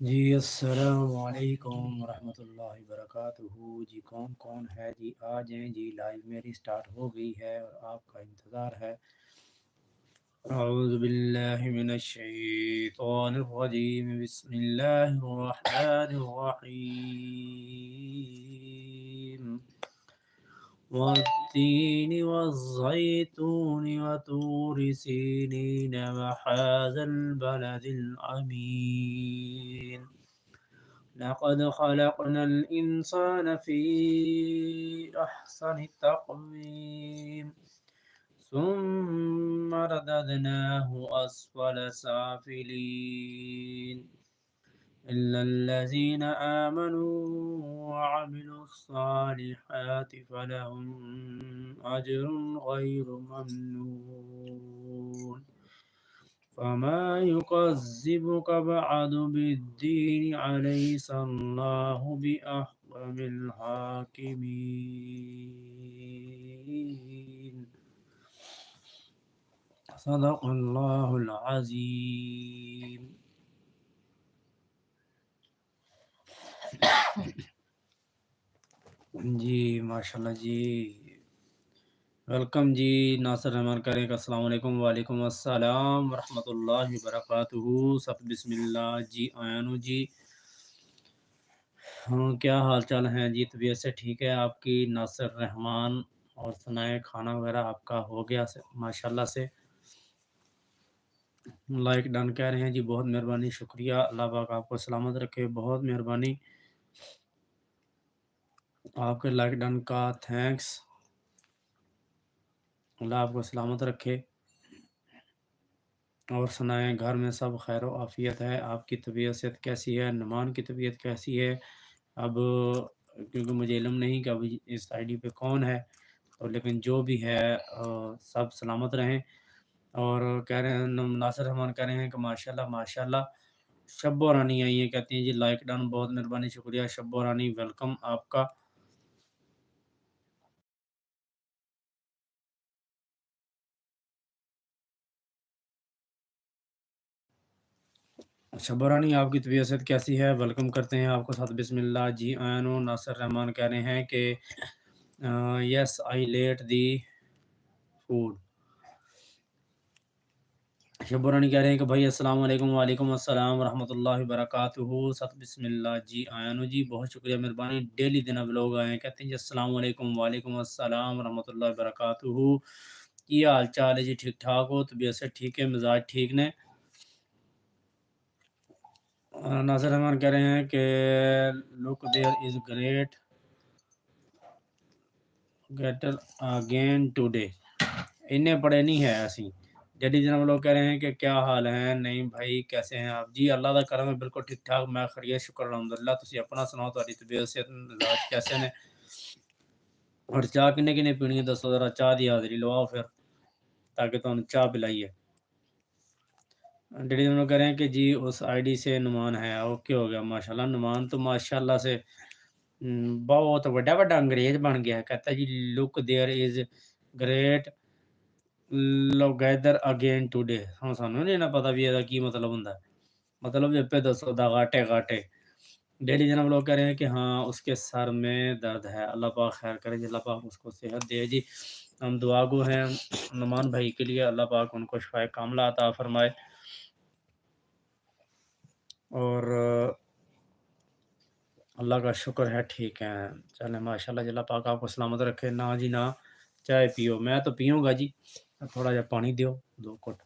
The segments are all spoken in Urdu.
جی السلام علیکم ورحمۃ اللہ وبرکاتہ جی کون ہے جی آ جائیں جی لائیو میری سٹارٹ ہو گئی ہے اور آپ کا انتظار ہے اعوذ باللہ من الشیطان الرجیم بسم اللہ الرحمن الرحیم والتين والزيتون وطور سينين وهذا البلد الأمين لقد خلقنا الإنسان في أحسن تقويم ثم رددناه أسفل سافلين إلا الذين آمنوا وعملوا الصالحات فلهم أجر غير ممنون فما يكذبك بعد بالدين أليس الله بأحكم الحاكمين صدق الله العظيم. جی ماشاءاللہ جی ویلکم جی ناصر رحمان کریں کہ السلام علیکم وعلیکم السلام ورحمۃ اللہ وبرکاتہ سب بسم اللہ جی آیانو جی کیا حال چال ہیں جی طبیعت سے ٹھیک ہے آپ کی ناصر رحمان اور سنائے کھانا وغیرہ آپ کا ہو گیا ماشاءاللہ سے لائک ڈن کہہ رہے ہیں جی بہت مہربانی شکریہ اللہ پاک آپ کو سلامت رکھے بہت مہربانی آپ کے لائک ڈن کا تھینکس اللہ آپ کو سلامت رکھے اور سنائیں گھر میں سب خیر و عافیت ہے آپ کی طبیعت صحت کیسی ہے نمان کی طبیعت کیسی ہے اب کیونکہ مجھے علم نہیں کہ اب اس آئی ڈی پہ کون ہے تو لیکن جو بھی ہے سب سلامت رہیں اور کہہ رہے ہیں ناصر رحمان کہہ رہے ہیں کہ ماشاءاللہ ماشاءاللہ شب و رانی آئی ہیں کہتی ہیں جی لائک ڈن بہت مہربانی شکریہ شب و رانی ویلکم آپ کا شبرانی آپ کی طبیعت صحت کیسی ہے ویلکم کرتے ہیں آپ کو ساتھ بسم اللہ جی آئینو ناصر رحمان کہہ رہے ہیں کہ یس آئی لیٹ دی فوڈ شبرانی کہہ رہے ہیں کہ بھائی السلام علیکم وعلیکم السلام ورحمۃ اللہ وبرکاتہ ساتھ بسم اللہ جی آئینو جی بہت شکریہ مہربانی ڈیلی دن اب لوگ آئے ہیں کہتے ہیں جی السلام علیکم وعلیکم السلام ورحمۃ اللہ وبرکاتہ کیا حال چال ہے جی ٹھیک ٹھاک ہو طبیعت سے ٹھیک ہے مزاج ٹھیک نے ناصر رحمان کہہ رہے ہیں کہ look there is great getter again today انہیں پڑے نہیں ہے ایسی جدید جناب لوگ کہہ رہے ہیں کہ کیا حال ہے نہیں بھائی کیسے ہیں آپ جی اللہ کا کرم ہے بالکل ٹھیک ٹھاک میں خیریت شکر الحمدللہ تسی اپنا سناؤ تاری طبیعت سے مزاج کیسے نے اور چاہ کنے کنے پینی ہے دسو ذرا چاہ دی حاضری لواؤ پھر تاکہ تو چاہ پلائیے ڈیڈی لوگ کہہ رہے ہیں کہ جی اس آئی ڈی سے نمان ہے اوکے ہو گیا ماشاءاللہ نمان تو ماشاءاللہ سے بہت بڑا بڑا انگریز بن گیا ہے کہتا ہے جی look there is great together again today ہاں سانو نہیں نا پتا بھی یہ کی مطلب ہوندا ہے مطلب یہ پہ دسو دا گاٹے گاٹے ڈیلی جناب لوگ کہہ رہے ہیں کہ ہاں اس کے سر میں درد ہے اللہ پاک خیر کرے جی اللہ پاک اس کو صحت دے جی ہم دعا گو ہیں نمان بھائی کے لیے اللہ پاک ان کو شفائے کاملہ عطا فرمائے اور اللہ کا شکر ہے ٹھیک ہے چلیں ماشاءاللہ جی اللہ پاک آپ کو سلامت رکھے نہ جی نہ چائے پیو میں تو پیوں گا جی تھوڑا جا پانی دیو 2 گھٹ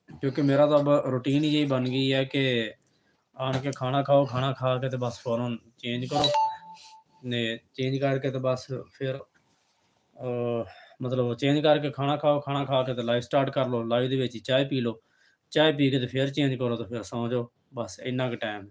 کیونکہ میرا تو اب روٹین یہی بن گئی ہے کہ آن کے کھانا کھاؤ کھانا کھا کے تو بس فوراً چینج کرو نے چینج کر کے تو بس پھر مطلب چینج کر کے کھانا کھاؤ کھانا کھا کے تو لائف سٹارٹ کر لو لائف دے وچ چائے پی لو چائے پی کے تو پھر چینج کرو تو پھر سو جاؤ بس اتنا کا ٹائم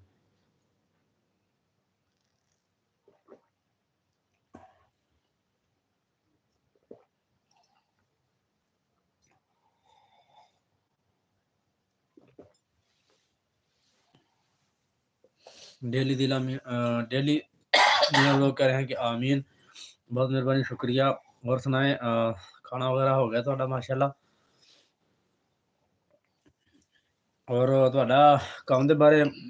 ڈیلی ڈیلی لوگ کہہ رہے ہیں کہ آمین بہت مہربانی شکریہ اور سنائیں کھانا وغیرہ ہو گیا تو ماشاءاللہ اور ਤੁਹਾਡਾ ਕੰਮ ਦੇ ਬਾਰੇ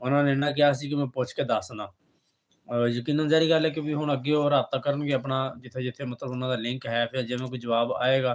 ਉਹਨਾਂ ਨੇ ਇੰਨਾ ਕਿਹਾ ਸੀ ਕਿ ਮੈਂ ਪੁੱਛ ਕੇ ਦੱਸਣਾ। ਯਕੀਨਨ ਜ਼ਾਹਰੀ ਗੱਲ ਹੈ ਕਿ ਵੀ ਹੁਣ ਅੱਗੇ ਉਹ ਰਾਬਤਾ ਕਰਨਗੇ ਆਪਣਾ, ਜਿੱਥੇ-ਜਿੱਥੇ ਮਤਲਬ ਉਹਨਾਂ ਦਾ ਲਿੰਕ ਹੈ, ਫਿਰ ਜਿਵੇਂ ਕੋਈ ਜਵਾਬ ਆਏਗਾ,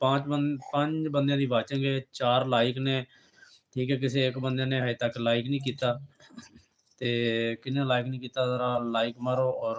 5 ਬੰਦਿਆਂ ਦੀ ਵਾਚਿੰਗ ਹੈ, 4 ਲਾਈਕ ਨੇ, ਠੀਕ ਹੈ, ਕਿਸੇ ਇੱਕ ਬੰਦੇ ਨੇ ਹਜੇ ਤੱਕ ਲਾਈਕ ਨਹੀਂ ਕੀਤਾ। ਤੇ ਕਿਹਨੇ ਲਾਈਕ ਨਹੀਂ ਕੀਤਾ, ਜ਼ਰਾ ਲਾਈਕ ਮਾਰੋ ਔਰ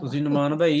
ਤੁਸੀਂ ਨਮਾਨ ਭਾਈ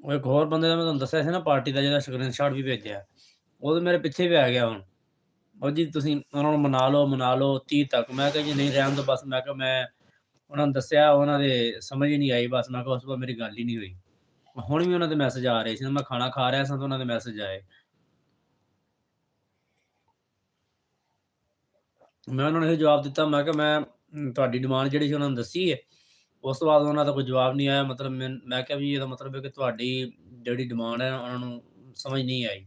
ਉਹ ਇੱਕ ਹੋਰ ਬੰਦੇ ਦਾ ਮੈਂ ਤੁਹਾਨੂੰ ਦੱਸਿਆ ਸੀ ਨਾ, ਪਾਰਟੀ ਦਾ, ਜਿਹਦਾ ਸਕਰੀਨਸ਼ਾਟ ਵੀ ਭੇਜਿਆ, ਉਹ ਤਾਂ ਮੇਰੇ ਪਿੱਛੇ ਵੀ ਆ ਗਿਆ ਹੁਣ। ਉਹ ਜੀ ਤੁਸੀਂ ਉਹਨਾਂ ਨੂੰ ਮਨਾ ਲਓ 30 ਤੱਕ। ਮੈਂ ਕਿਹਾ ਜੀ ਨਹੀਂ, ਰਹਿਣ ਦਿਓ ਬਸ। ਮੈਂ ਕਿਹਾ ਮੈਂ ਉਹਨਾਂ ਨੂੰ ਦੱਸਿਆ, ਉਹਨਾਂ ਦੇ ਸਮਝ ਹੀ ਨਹੀਂ ਆਈ ਬਸ। ਮੈਂ ਕਿਹਾ ਉਸ ਤੋਂ ਬਾਅਦ ਮੇਰੀ ਗੱਲ ਹੀ ਨਹੀਂ ਹੋਈ। ਹੁਣ ਵੀ ਉਹਨਾਂ ਦੇ ਮੈਸੇਜ ਆ ਰਹੇ ਸੀ, ਮੈਂ ਖਾਣਾ ਖਾ ਰਿਹਾ ਸਾਂ ਤਾਂ ਉਹਨਾਂ ਦੇ ਮੈਸੇਜ ਆਏ। ਮੈਂ ਉਹਨਾਂ ਨੂੰ ਇਹ ਜਵਾਬ ਦਿੱਤਾ, ਮੈਂ ਕਿਹਾ ਮੈਂ ਤੁਹਾਡੀ ਡਿਮਾਂਡ ਜਿਹੜੀ ਸੀ ਉਹਨਾਂ ਨੂੰ ਦੱਸੀ ਹੈ। ਉਸ ਤੋਂ ਬਾਅਦ ਉਹਨਾਂ ਦਾ ਕੋਈ ਜਵਾਬ ਨਹੀਂ ਆਇਆ। ਮਤਲਬ ਮੈਂ ਕਿਹਾ ਵੀ ਇਹਦਾ ਮਤਲਬ ਹੈ ਕਿ ਤੁਹਾਡੀ ਜਿਹੜੀ ਡਿਮਾਂਡ ਹੈ ਉਹਨਾਂ ਨੂੰ ਸਮਝ ਨਹੀਂ ਆਈ।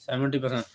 70%।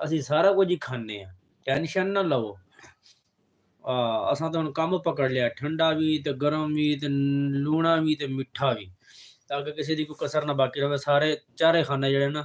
ਅਸੀਂ ਸਾਰਾ ਕੁਝ ਹੀ ਖਾਂਦੇ ਆ, ਟੈਨਸ਼ਨ ਨਾ ਲਵੋ। ਅਸਾਂ ਤਾਂ ਹੁਣ ਕੰਮ ਪਕੜ ਲਿਆ, ਠੰਡਾ ਵੀ ਤੇ ਗਰਮ ਵੀ ਤੇ ਲੂਣਾ ਵੀ ਤੇ ਮਿੱਠਾ ਵੀ, ਤਾਂ ਕਿ ਕਿਸੇ ਦੀ ਕੋਈ ਕਸਰ ਨਾ ਬਾਕੀ ਰਵੇ, ਸਾਰੇ ਚਾਰੇ ਖਾਨੇ ਜਿਹੜੇ ਨਾ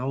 9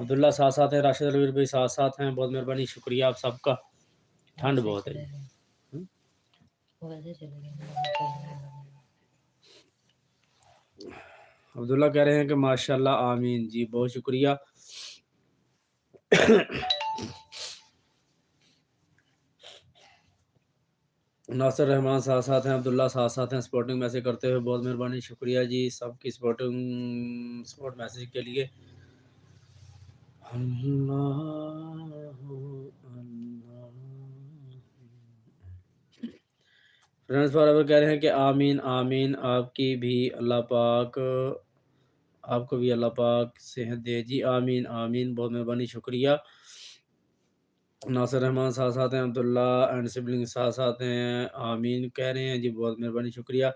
عبداللہ ساتھ ساتھ ہیں، راشد الویر بھائی ساتھ ساتھ ہیں، بہت مہربانی، شکریہ آپ سب کا۔ ٹھنڈ بہت ہے جی۔ عبداللہ کہہ رہے ہیں کہ ماشاءاللہ آمین، جی بہت شکریہ۔ ناصر رحمان ساتھ ساتھ ہیں، عبداللہ ساتھ ساتھ ہیں، سپورٹنگ میسج کرتے ہوئے بہت مہربانی، شکریہ جی سب کی سپورٹ میسج کے لیے۔ فرینڈز فار ایور کہہ رہے ہیں کہ آمین آمین، آپ کی بھی اللہ پاک، آپ کو بھی اللہ پاک صحت دے جی، آمین آمین، بہت مہربانی، شکریہ۔ ناصر رحمان ساتھ ساتھ ہیں، عبداللہ اینڈ سبلنگ ساتھ ساتھ ہیں، آمین کہہ رہے ہیں جی، بہت مہربانی، شکریہ۔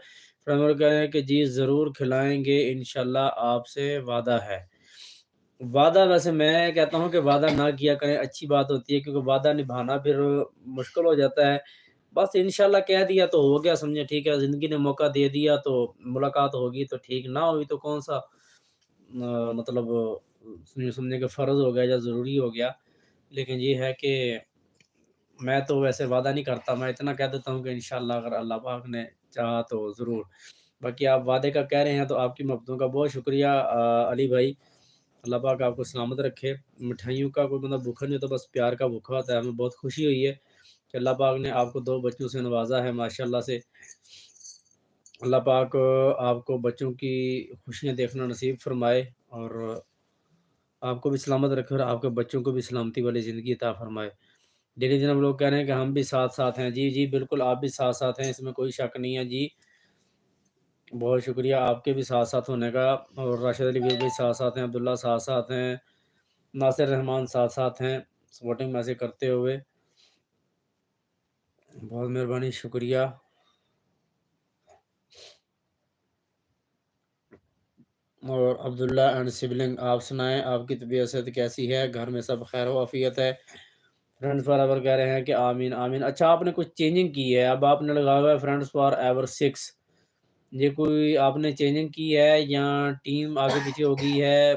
فرینڈز کہہ رہے ہیں کہ جی ضرور کھلائیں گے انشاءاللہ، آپ سے وعدہ ہے۔ وعدہ ویسے میں کہتا ہوں کہ وعدہ نہ کیا کریں، اچھی بات ہوتی ہے، کیونکہ وعدہ نبھانا پھر مشکل ہو جاتا ہے۔ بس انشاءاللہ کہہ دیا تو ہو گیا، سمجھے، ٹھیک ہے، زندگی نے موقع دے دیا تو ملاقات ہوگی تو ٹھیک، نہ ہوئی تو کون سا مطلب سمجھے کہ فرض ہو گیا یا ضروری ہو گیا۔ لیکن یہ ہے کہ میں تو ویسے وعدہ نہیں کرتا، میں اتنا کہہ دیتا ہوں کہ انشاءاللہ اگر اللہ پاک نے چاہا تو ضرور۔ باقی آپ وعدے کا کہہ رہے ہیں تو آپ کی محبتوں کا بہت شکریہ علی بھائی، اللہ پاک آپ کو سلامت رکھے۔ مٹھائیوں کا کوئی بندہ بھوکا نہیں ہوتا، بس پیار کا بھوکا ہوتا ہے۔ ہمیں بہت خوشی ہوئی ہے کہ اللہ پاک نے آپ کو 2 بچوں سے نوازا ہے ماشاءاللہ سے۔ اللہ پاک آپ کو بچوں کی خوشیاں دیکھنا نصیب فرمائے اور آپ کو بھی سلامت رکھے اور آپ کے بچوں کو بھی سلامتی والی زندگی عطا فرمائے۔ ڈیلی دن ہم لوگ کہہ رہے ہیں کہ ہم بھی ساتھ ساتھ ہیں، جی جی بالکل، آپ بھی ساتھ ساتھ ہیں، اس میں کوئی شک نہیں ہے جی، بہت شکریہ آپ کے بھی ساتھ ساتھ ہونے کا۔ اور راشد علی ویر بھائی ساتھ ساتھ ہیں، عبداللہ ساتھ ساتھ ہیں، ناصر رحمان ساتھ ساتھ ہیں، سپورٹنگ میسج کرتے ہوئے بہت مہربانی، شکریہ۔ اور عبداللہ اینڈ سبلنگ آپ سنائیں، آپ کی طبیعت صحت کیسی ہے، گھر میں سب خیر و عافیت ہے؟ فرینڈز فار ایور کہہ رہے ہیں کہ آمین آمین۔ اچھا آپ نے کچھ چینجنگ کی ہے، اب آپ نے لگا ہوا ہے فرینڈز فار ایور 6، یہ کوئی آپ نے چینجنگ کی ہے یا ٹیم آگے پیچھے ہو گئی ہے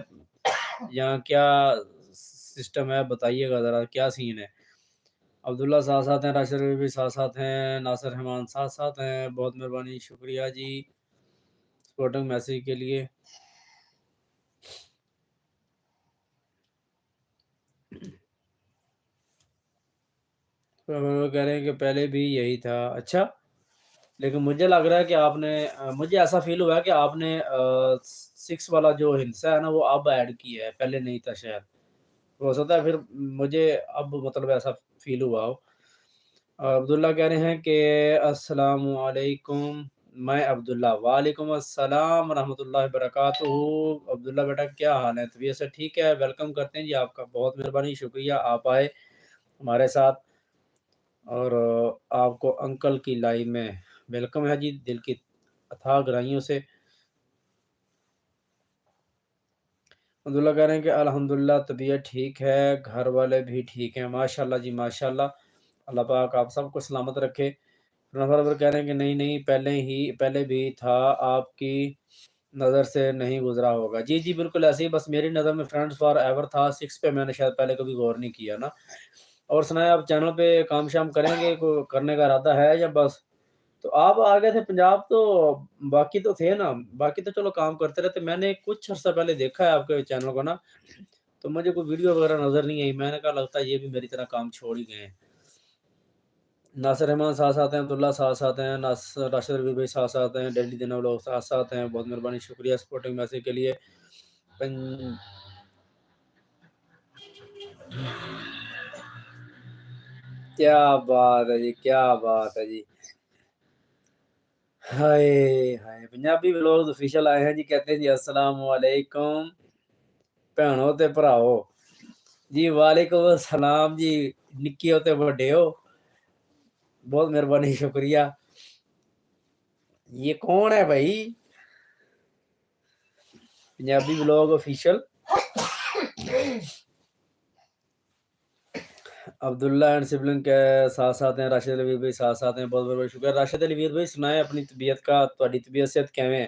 یا کیا سسٹم ہے، بتائیے گا ذرا کیا سین ہے۔ عبداللہ ساتھ ساتھ ہیں، راشد بھی ساتھ ساتھ ہیں، ناصر رحمان ساتھ ساتھ ہیں، بہت مہربانی، شکریہ جی سپورٹنگ میسج کے لیے۔ کہہ رہے ہیں کہ پہلے بھی یہی تھا، اچھا، لیکن مجھے لگ رہا ہے کہ آپ نے مجھے ایسا فیل ہوا ہے کہ آپ نے 6 والا جو ہندسہ ہے نا وہ اب ایڈ کیا ہے، پہلے نہیں تھا شاید، ہو سکتا ہے پھر مجھے اب مطلب ایسا فیل ہوا ہو۔ عبداللہ کہہ رہے ہیں کہ السلام علیکم، میں عبداللہ، وعلیکم السلام ورحمۃ اللہ وبرکاتہ۔ عبداللہ بیٹا کیا حال ہے، طبیعت سے ٹھیک ہے؟ ویلکم کرتے ہیں جی آپ کا، بہت مہربانی، شکریہ آپ آئے ہمارے ساتھ، اور آپ کو انکل کی لائن میں ویلکم ہے جی، دل کی اتھاہ گہرائیوں سے۔ عبداللہ کہہ رہے ہیں کہ الحمدللہ طبیعت ٹھیک ہے، گھر والے بھی ٹھیک ہیں، ماشاءاللہ جی ماشاءاللہ، اللہ پاک آپ سب کو سلامت رکھے۔ نفر کہہ رہے ہیں کہ نہیں پہلے بھی تھا، آپ کی نظر سے نہیں گزرا ہوگا، جی جی بالکل ایسے ہی، بس میری نظر میں فرینڈز فار ایور تھا، 6 پہ میں نے شاید پہلے کبھی غور نہیں کیا نا۔ اور سنائیں، آپ چینل پہ کام شام کریں گے، کرنے کا ارادہ ہے یا بس؟ تو آپ آ گئے تھے پنجاب تو باقی تو تھے نا، باقی تو چلو کام کرتے رہتے، میں نے کچھ عرصہ پہلے دیکھا ہے آپ کے چینل کو نا، تو مجھے کوئی ویڈیو وغیرہ نظر نہیں آئی، میں نے کہا لگتا ہے یہ بھی میری طرح کام چھوڑ ہی گئے ہیں۔ ناصر رحمان ساتھ ساتھ ہیں، عبداللہ ساتھ ساتھ ہیں، راشد ربی بھائی ساتھ ساتھ ہیں، ڈیلی دن لوگ ساتھ ساتھ ہیں، بہت مہربانی، شکریہ سپورٹنگ میسج کے لیے۔ کیا بات ہے جی، کیا بات ہے جی، ہائے ہائے، پنجابی ولاگز آفیشیل آئے ہیں جی، کہتے ہیں جی السلام علیکم بھینو تے بھراؤ، جی وعلیکم السلام جی، نکی ہو تے بڑے ہو، بہت مہربانی، شکریہ۔ یہ کون ہے بھائی؟ Punjabi vlog official Abdullah and sibling کے ساتھ ساتھ ہیں، راشد علی بھائی ساتھ ساتھ ہیں، بہت بہت شکریہ۔ راشد علی بھائی سنائیں اپنی طبیعت کا، تہاڈی طبیعت صحت کیویں ہے؟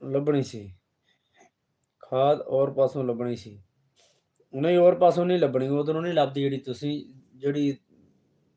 ਲੱਭਣੀ ਸੀ, ਖਾਦ ਔਰ ਪਾਸੋਂ ਲੱਭਣੀ ਸੀ। ਨਹੀਂ ਹੋਰ ਪਾਸੋਂ ਨਹੀਂ ਲੱਭਣੀ, ਉਧਰੋਂ ਨਹੀਂ ਲੱਭਦੀ ਜਿਹੜੀ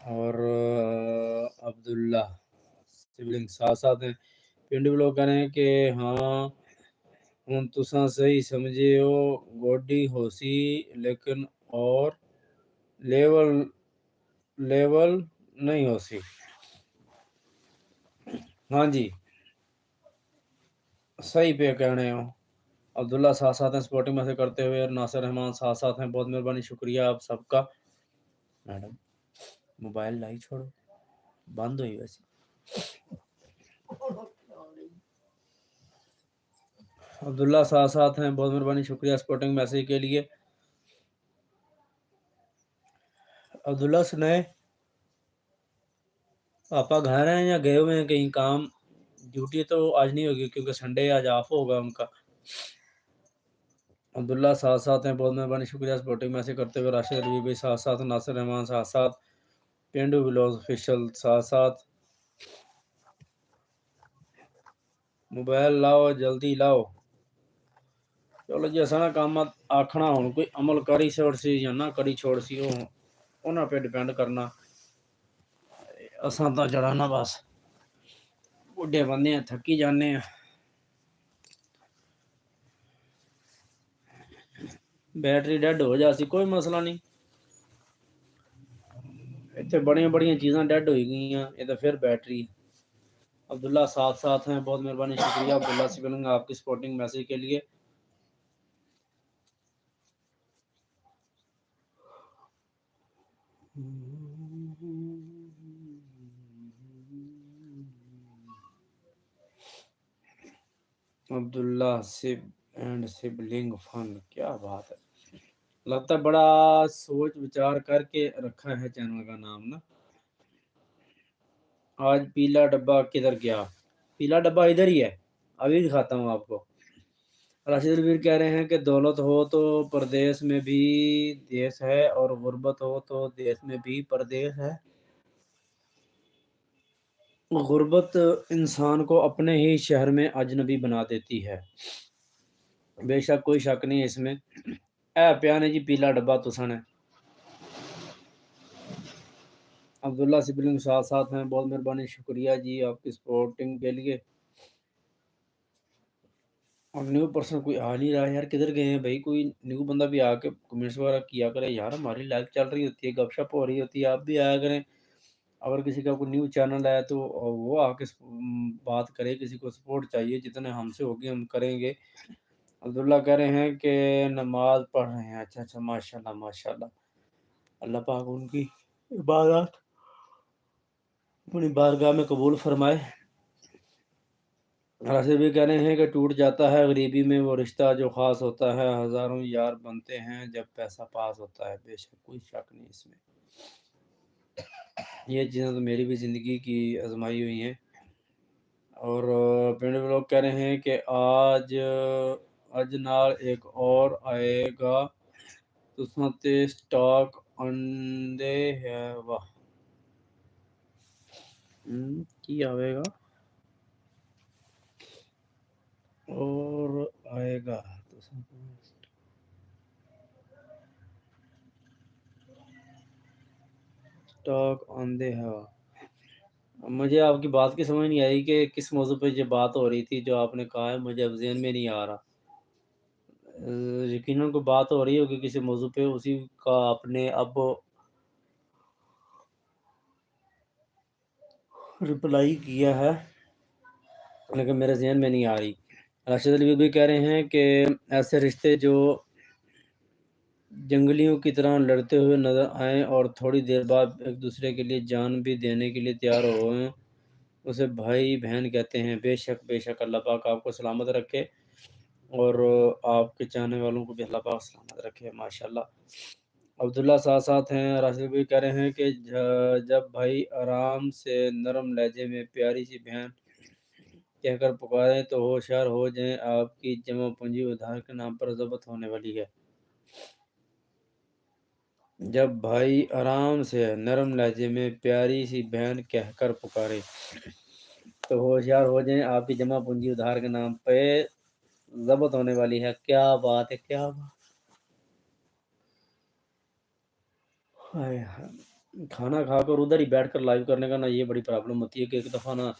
اور عبداللہ سبلنگ ساتھ ساتھ ہیں. پنڈو لوگ کہہ رہے ہیں کہ ہاں ہوں تساں صحیح سمجھے ہو گوڈی ہو سی لیکن اور لیول لیول نہیں ہو سی. ہاں جی صحیح پہ کہنے ہو. عبداللہ ساتھ ساتھ ہیں سپورٹنگ میں سے کرتے ہوئے، اور ناصر رحمان ساتھ ساتھ ہیں. بہت مہربانی، شکریہ آپ سب کا. میڈم موبائل لائی چھوڑو، بند ہوئی ویسے. عبداللہ ساتھ ساتھ ہیں، بہت مہربانی، شکریہ سپورٹنگ میسج کے لیے. عبداللہ سنائے پاپا گھر ہیں یا گئے ہوئے ہیں کہیں کام؟ ڈیوٹی تو آج نہیں ہوگی کیونکہ سنڈے آج آف ہوگا ان کا. عبداللہ ساتھ ساتھ ہیں، بہت مہربانی، شکریہ سپورٹنگ میسج کرتے ہوئے. راشد علی بھی ساتھ ساتھ، ناصر رحمان ساتھ ساتھ، پینڈو بلوز آفیشل ساتھ ساتھ. موبائل لاؤ جلدی لاؤ. چلو جی اصا کام آکھنا ہوں کوئی عمل کری چھوڑ سی یا نہ کری چھوڑ سی وہ انہاں پہ ڈیپینڈ کرنا. اساں تو جڑا نا بس بڈھے بندے ہیں تھکی جانے ہیں. بیٹری ڈیڈ ہو جاسی کوئی مسئلہ نہیں. اتنے بڑی بڑی چیزاں ڈیڈ ہوئی گئی ہیں یہ تو پھر بیٹری. عبداللہ ساتھ ساتھ ہیں، بہت مہربانی، شکریہ عبداللہ سپلنگ آپ کی سپورٹنگ میسج کے لیے. عبداللہ سب اینڈ سبلنگ فن، کیا بات ہے. لگتا ہے بڑا سوچ وچار کر کے رکھا ہے چینل کا نام نا. آج پیلا ڈبہ کدھر گیا؟ پیلا ڈبہ ادھر ہی ہے، ابھی دکھاتا ہوں آپ کو. راشد الویر کہہ رہے ہیں کہ دولت ہو تو پردیس میں بھی دیس ہے، اور غربت ہو تو دیس میں بھی پردیس ہے. غربت انسان کو اپنے ہی شہر میں اجنبی بنا دیتی ہے. بے شک کوئی شک نہیں اس میں. اے پیا نے جی پیلا ڈبہ تساں نے. عبداللہ سبلنگ ساتھ ساتھ ہیں، بہت مہربانی، شکریہ جی آپ کی سپورٹنگ کے لیے. اور نیو پرسن کوئی آ نہیں رہا ہے یار، کدھر گئے ہیں بھائی؟ کوئی نیو بندہ بھی آ کے کمنٹس وغیرہ کیا کرے یار. ہماری لائف چل رہی ہوتی ہے، گپ شپ ہو رہی ہوتی ہے، آپ بھی آیا کریں. اگر کسی کا کوئی نیو چینل ہے تو وہ آ کے بات کرے. کسی کو سپورٹ چاہیے، جتنے ہم سے ہوگی ہم کریں گے. عبداللہ کہہ رہے ہیں کہ نماز پڑھ رہے ہیں. اچھا اچھا، ماشاء اللہ ماشاء اللہ. اللہ پاک ان کی عبادات اپنی بارگاہ میں قبول فرمائے. راشد بھی کہہ رہے ہیں کہ ٹوٹ جاتا ہے غریبی میں وہ رشتہ جو خاص ہوتا ہے. ہزاروں یار بنتے ہیں جب پیسہ پاس ہوتا ہے. بے شک کوئی شک نہیں اس میں. یہ چیزیں تو میری بھی زندگی کی آزمائی ہوئی ہیں. اور پنڈ میں لوگ کہہ رہے ہیں کہ آج نال ایک اور آئے گا تساں تے سٹاک آندے ہے. واہ کی آئے گا اور آئے گا سٹاک آندے ہے. مجھے آپ کی بات کی سمجھ نہیں آئی کہ کس موضوع پہ یہ بات ہو رہی تھی جو آپ نے کہا ہے. مجھے اب ذہن میں نہیں آ رہا. یقیناً کوئی بات ہو رہی ہوگی کسی موضوع پہ، اسی کا آپ نے اب رپلائی کیا ہے، لیکن میرے ذہن میں نہیں آ رہی. راشد علی بھی کہہ رہے ہیں کہ ایسے رشتے جو جنگلیوں کی طرح لڑتے ہوئے نظر آئیں اور تھوڑی دیر بعد ایک دوسرے کے لیے جان بھی دینے کے لیے تیار ہوئیں، اسے بھائی بہن کہتے ہیں. بے شک بے شک. اللہ پاک آپ کو سلامت رکھے اور آپ کے چاہنے والوں کو بھی اللہ پاک سلامت رکھے. ماشاءاللہ. عبداللہ ساتھ ساتھ ہیں. راشد بھی کہہ رہے ہیں کہ جب بھائی آرام سے نرم لہجے میں پیاری سی بہن کہہ کر پکاریں تو ہوشیار ہو جائیں، آپ کی جمع پونجی ادھار کے نام پر ضبط ہونے والی ہے. جب بھائی آرام سے نرم لہجے میں پیاری سی بہن کہہ کر پکارے تو ہوشیار ہو جائیں، آپ کی جمع پونجی ادھار کے نام پہ ضبط ہونے والی ہے. کیا بات ہے، کیا بات ہے. کھانا کھا کر ادھر ہی بیٹھ کر لائیو کرنے کا نا یہ بڑی پرابلم ہوتی ہے کہ ایک دفعہ نا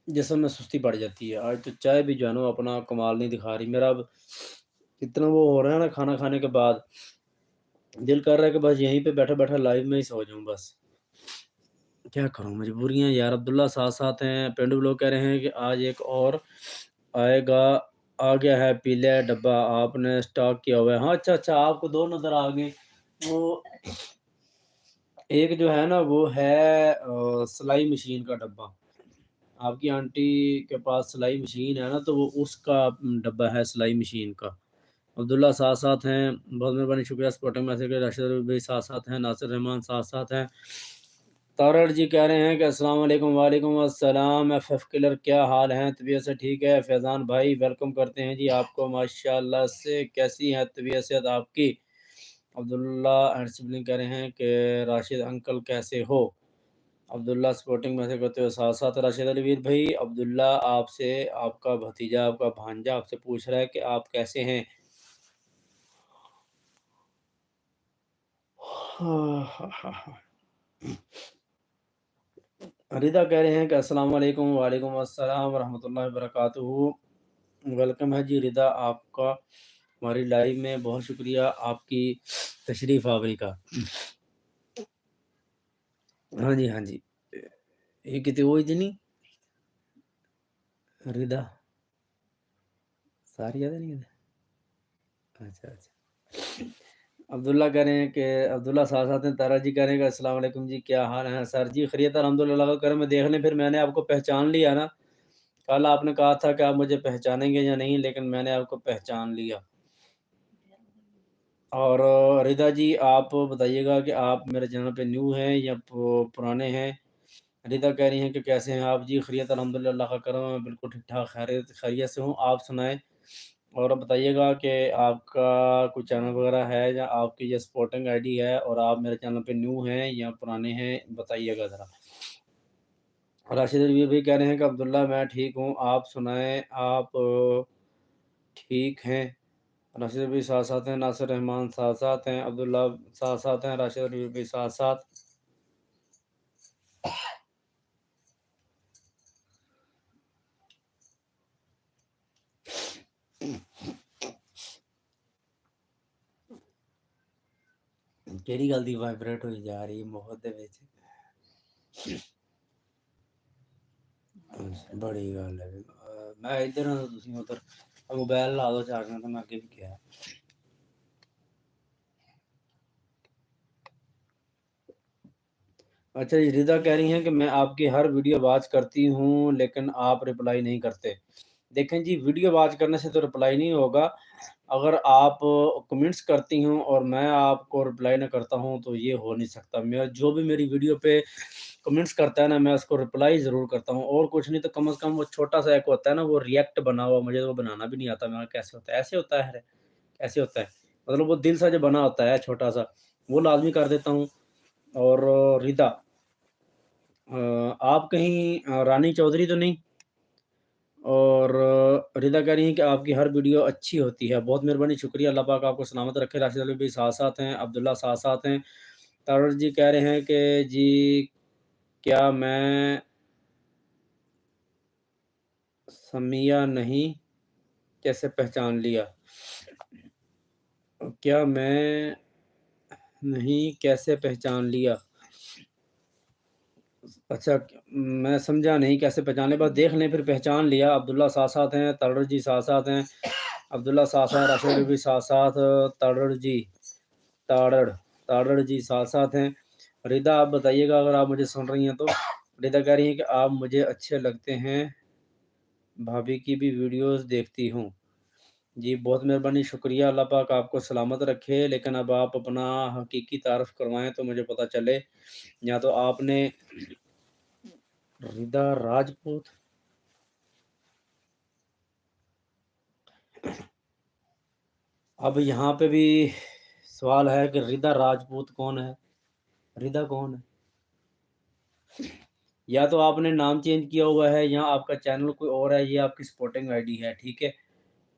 جسم میں سستی پڑ جاتی ہے۔ آج تو چائے بھی جو ہے نا وہ اپنا کمال نہیں دکھا رہی، میرا اب اتنا وہ ہو رہا ہے نا کھانا کھانے کے بعد دل کر رہا ہے کہ بس یہیں پہ بیٹھا بیٹھا لائیو میں ہی سو جاؤں بس۔ کیا کروں، مجبوریاں یار۔ عبداللہ ساتھ ساتھ ہیں، پینڈو لوگ کہہ رہے ہیں کہ آج ایک اور آئے گا، آ گیا ہے پیلے ڈبہ آپ نے سٹاک کیا ہوا ہے۔ ہاں اچھا اچھا، آپ کو دو نظر آ گئے۔ وہ ایک جو ہے نا وہ ہے سلائی مشین کا ڈبہ، آپ کی آنٹی کے پاس سلائی مشین ہے نا تو وہ اس کا ڈبہ ہے سلائی مشین کا۔ عبداللہ ساتھ ساتھ ہیں، بہت مہربانی، شکریہ سپورٹنگ میسج کے۔ راشد بھی ساتھ ساتھ ہیں، ناصر رحمان ساتھ ساتھ ہیں۔ تارڑ جی کہہ رہے ہیں کہ السلام علیکم۔ وعلیکم السلام۔ ایف ایف کلر کیا حال ہیں، طبیعت سے ٹھیک ہے؟ فیضان بھائی ویلکم کرتے ہیں جی آپ کو، ماشاءاللہ سے۔ کیسی ہے طبیعت سے آپ کی؟ عبداللہ اینڈ سبلنگ کہہ رہے ہیں کہ راشد انکل کیسے ہو؟ عبداللہ سپورٹنگ میسج کرتے ہوئے ساتھ ساتھ راشد علی ویر بھائی، عبداللہ آپ سے، آپ کا بھتیجا، آپ کا بھانجا آپ سے پوچھ رہا ہے کہ آپ کیسے ہیں؟ رضا کہہ رہے ہیں کہ السلام علیکم۔ وعلیکم السلام ورحمۃ اللہ وبرکاتہ۔ ویلکم ہے جی رضا آپ کا ہماری لائیو میں، بہت شکریہ آپ کی تشریف آوری کا۔ ہاں جی ہاں جی، یہ کتنے ہوئی جنی رضا ساری یاد نہیں ہے؟ اچھا اچھا۔ عبداللہ کہہ رہے ہیں کہ عبداللہ ساتھ ساتھ ہیں، تارا جی کہہ رہے ہیں کہ السلام علیکم جی، کیا حال ہے سر جی؟ خیریت الحمدللہ کا کرم میں دیکھ لیں، پھر میں نے آپ کو پہچان لیا نا، کل آپ نے کہا تھا کہ آپ مجھے پہچانیں گے یا نہیں، لیکن میں نے آپ کو پہچان لیا۔ اور رضا جی آپ بتائیے گا کہ آپ میرے چینل پہ نیو ہیں یا پرانے ہیں؟ رضا کہہ رہی ہیں کہ کیسے ہیں آپ جی؟ خیریت الحمدللہ اللہ کا کرم ہے، بالکل ٹھیک ٹھاک خیریت سے ہوں، آپ سنائیں۔ اور بتائیے گا کہ آپ کا کوئی چینل وغیرہ ہے یا آپ کی یہ سپورٹنگ آئی ڈی ہے، اور آپ میرے چینل پہ نیو ہیں یا پرانے ہیں، بتائیے گا ذرا۔ راشد الوی بھی کہہ رہے ہیں کہ عبداللہ میں ٹھیک ہوں، آپ سنائیں آپ ٹھیک ہیں؟ راشد الوی ساتھ ساتھ ہیں، ناصر رحمان ساتھ ساتھ ہیں، عبداللہ ساتھ ساتھ ہیں، راشد الوی بھی ساتھ ساتھ۔ ਕਿਹੜੀ ਗੱਲ ਦੀ ਵਾਈਬ੍ਰੇਟ ਹੋਈ ਜਾ ਰਹੀ ਹੈ ਮੁਹੱਬਤ ਦੇ ਵਿੱਚ? ਬੜੀ ਗੱਲ ਹੈ। ਮੈਂ ਇੱਧਰ ਹਾਂ ਤੁਸੀਂ ਉੱਧਰ, ਮੋਬਾਈਲ ਲਾ ਦਿਓ ਚਾਰਜਰ ਤੇ ਮੈਂ ਅੱਗੇ ਵੀ ਕਿਹਾ। اچھا جی، رضا کہہ رہی ہیں کہ میں آپ کی ہر ویڈیو واچ کرتی ہوں لیکن آپ رپلائی نہیں کرتے۔ دیکھیں جی، ویڈیو واچ کرنے سے تو رپلائی نہیں ہوگا، اگر آپ کمنٹس کرتی ہوں اور میں آپ کو رپلائی نہ کرتا ہوں تو یہ ہو نہیں سکتا۔ میرا جو بھی میری ویڈیو پہ کمنٹس کرتا ہے نا، میں اس کو رپلائی ضرور کرتا ہوں، اور کچھ نہیں تو کم از کم وہ چھوٹا سا ایک ہوتا ہے نا، وہ ریئیکٹ بنا ہوا، مجھے تو وہ بنانا بھی نہیں آتا، میں کیسے ہوتا ہے، ایسے ہوتا ہے، ایسے ہوتا ہے، مطلب وہ دل سے جو بنا ہوتا ہے چھوٹا سا، وہ لازمی کر دیتا ہوں۔ اور رضا آپ کہیں رانی چودھری تو نہیں؟ اور رضا کہہ رہی ہیں کہ آپ کی ہر ویڈیو اچھی ہوتی ہے، بہت مہربانی، شکریہ، اللہ پاک آپ کو سلامت رکھے۔ راشد علی بھی ساتھ ساتھ ہیں، عبداللہ ساتھ ساتھ ہیں۔ تارڑ جی کہہ رہے ہیں کہ جی کیا میں سمیہ نہیں کیسے پہچان لیا؟ کیا میں نہیں کیسے پہچان لیا؟ اچھا میں سمجھا نہیں کیسے پہچانے، بس دیکھ لیں پھر پہچان لیا۔ عبداللہ ساتھ ساتھ ہیں، تارڑ جی ساتھ ساتھ ہیں، عبداللہ ساتھ ساتھ، راشد بھی ساتھ ساتھ، تارڑ جی ساتھ ساتھ ہیں۔ رضا آپ بتائیے گا اگر آپ مجھے سن رہی ہیں تو۔ رضا کہہ رہی ہیں کہ آپ مجھے اچھے لگتے ہیں، بھابھی کی بھی ویڈیوز دیکھتی ہوں۔ جی بہت مہربانی، شکریہ، اللہ پاک آپ کو سلامت رکھے، لیکن اب آپ اپنا حقیقی تعارف کروائیں تو مجھے پتہ چلے، یا تو آپ نے رضا راجپوت، اب یہاں پہ بھی سوال ہے کہ رضا راجپوت کون ہے؟ رضا کون ہے؟ یا تو آپ نے نام چینج کیا ہوا ہے یا آپ کا چینل کوئی اور ہے، یہ آپ کی سپورٹنگ آئی ڈی ہے، ٹھیک ہے؟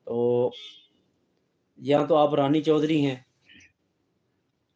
تو یا تو آپ رانی چودھری ہیں،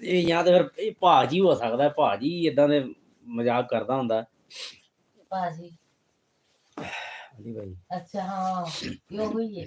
ਇਹ ਜਾਂ ਤਾਂ ਫਿਰ ਇਹ ਭਾਜੀ ਹੋ ਸਕਦਾ ਹੈ, ਭਾਜੀ ਏਦਾਂ ਦੇ ਮਜ਼ਾਕ ਕਰਦਾ ਹੁੰਦਾ। ਭਾਜੀ ਹਾਂਜੀ ਭਾਈ। ਅੱਛਾ ਹਾਂ, ਇਹ ਉਹੀ ਹੈ।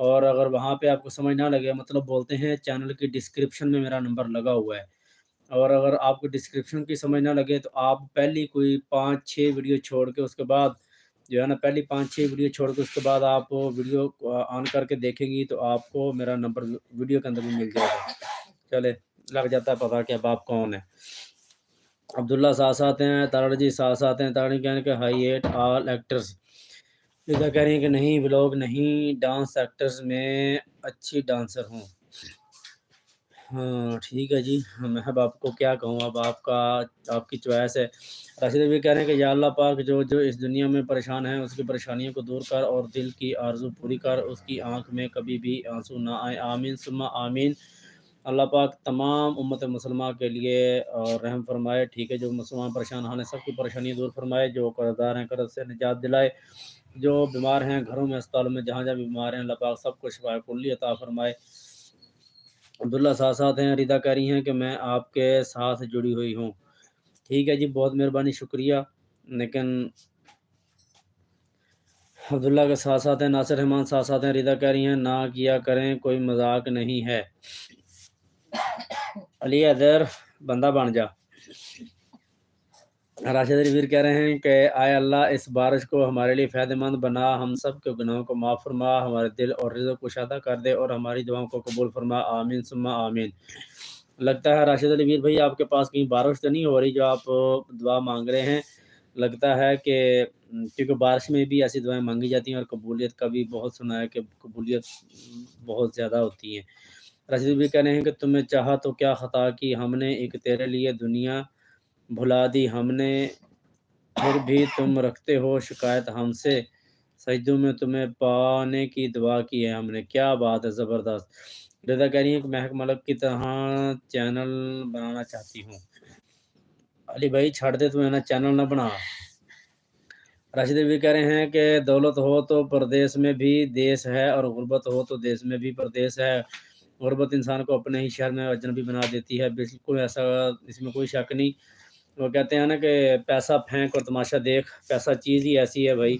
اور اگر وہاں پہ آپ کو سمجھ نہ لگے، مطلب بولتے ہیں چینل کی ڈسکرپشن میں میرا نمبر لگا ہوا ہے، اور اگر آپ کو ڈسکرپشن کی سمجھ نہ لگے تو آپ پہلی کوئی 5-6 ویڈیو چھوڑ کے اس کے بعد جو ہے نا، پہلی 5-6 ویڈیو چھوڑ کے اس کے بعد آپ ویڈیو آن کر کے دیکھیں گی تو آپ کو میرا نمبر ویڈیو کے اندر بھی مل جائے گا، چلے لگ جاتا ہے پتہ کہ اب آپ کون ہیں۔ عبداللہ ساتھ ہیں، تارڑ جی ساتھ ہیں، تارڑ کہنے کہ ہائی ایٹ آل ایکٹرز، لذا کہہ رہی ہیں کہ نہیں ولاگ نہیں، ڈانس ایکٹرز میں اچھی ڈانسر ہوں۔ ہاں ٹھیک ہے جی، میں اب آپ کو کیا کہوں، اب آپ کی چوائس ہے۔ راشد بھی کہہ رہے ہیں کہ یا اللہ پاک جو اس دنیا میں پریشان ہیں اس کی پریشانیوں کو دور کر اور دل کی آرزو پوری کر، اس کی آنکھ میں کبھی بھی آنسو نہ آئے، آمین ثم آمین۔ اللہ پاک تمام امت مسلمہ کے لیے اور رحم فرمائے، ٹھیک ہے، جو مسلمان پریشان ہیں سب کی پریشانی دور فرمائے، جو قرض دار ہیں قرض سے نجات دلائے، جو بیمار ہیں گھروں میں اسپتالوں میں جہاں بھی بیمار ہیں اللہ پاک سب کو شفا کلی عطا فرمائے۔ عبداللہ ساتھ ہیں، ریدہ کہہ رہی ہیں کہ میں آپ کے ساتھ جڑی ہوئی ہوں۔ ٹھیک ہے جی، بہت مہربانی، شکریہ۔ لیکن عبداللہ کے ساتھ ہیں، ناصر رحمان ساتھ ہیں، ریدہ کہہ رہی ہیں نہ کیا کریں، کوئی مذاق نہیں ہے۔ علی حیدر بندہ بن جا۔ راشد رویر کہہ رہے ہیں کہ آئے اللہ اس بارش کو ہمارے لیے فائدہ مند بنا، ہم سب کے گناہوں کو معاف فرما، ہمارے دل اور رزق کو کشادہ کر دے اور ہماری دعاؤں کو قبول فرما، آمین ثم آمین۔ لگتا ہے راشد رویر بھائی آپ کے پاس کہیں بارش تو نہیں ہو رہی جو آپ دعا مانگ رہے ہیں، لگتا ہے کہ کیونکہ بارش میں بھی ایسی دعائیں مانگی جاتی ہیں اور قبولیت کا بھی بہت سنا ہے کہ قبولیت بہت زیادہ ہوتی ہیں۔ راشد بھی کہہ رہے ہیں کہ تمہیں چاہا تو کیا خطا کی ہم نے، ایک تیرے لیے دنیا بھلا دی ہم نے، پھر بھی تم رکھتے ہو شکایت ہم سے، سجدوں میں تمہیں پانے کی دعا کی ہے ہم نے۔ کیا بات ہے، زبردست۔ رضا کہہ رہی ہیں کہ مہک ملک کی طرح چینل بنانا چاہتی ہوں۔ علی بھائی چھاڑ دے تو ہے نا، چینل نہ بنا۔ راشد بھی کہہ رہے ہیں کہ دولت ہو تو پردیس میں بھی دیس ہے اور غربت ہو تو دیس میں بھی پردیس ہے، غربت انسان کو اپنے ہی شہر میں اجنبی بنا دیتی ہے، بالکل ایسا، اس میں کوئی شک نہیں۔ وہ کہتے ہیں نا کہ پیسہ پھینک اور تماشا دیکھ، پیسہ چیز ہی ایسی ہے بھائی،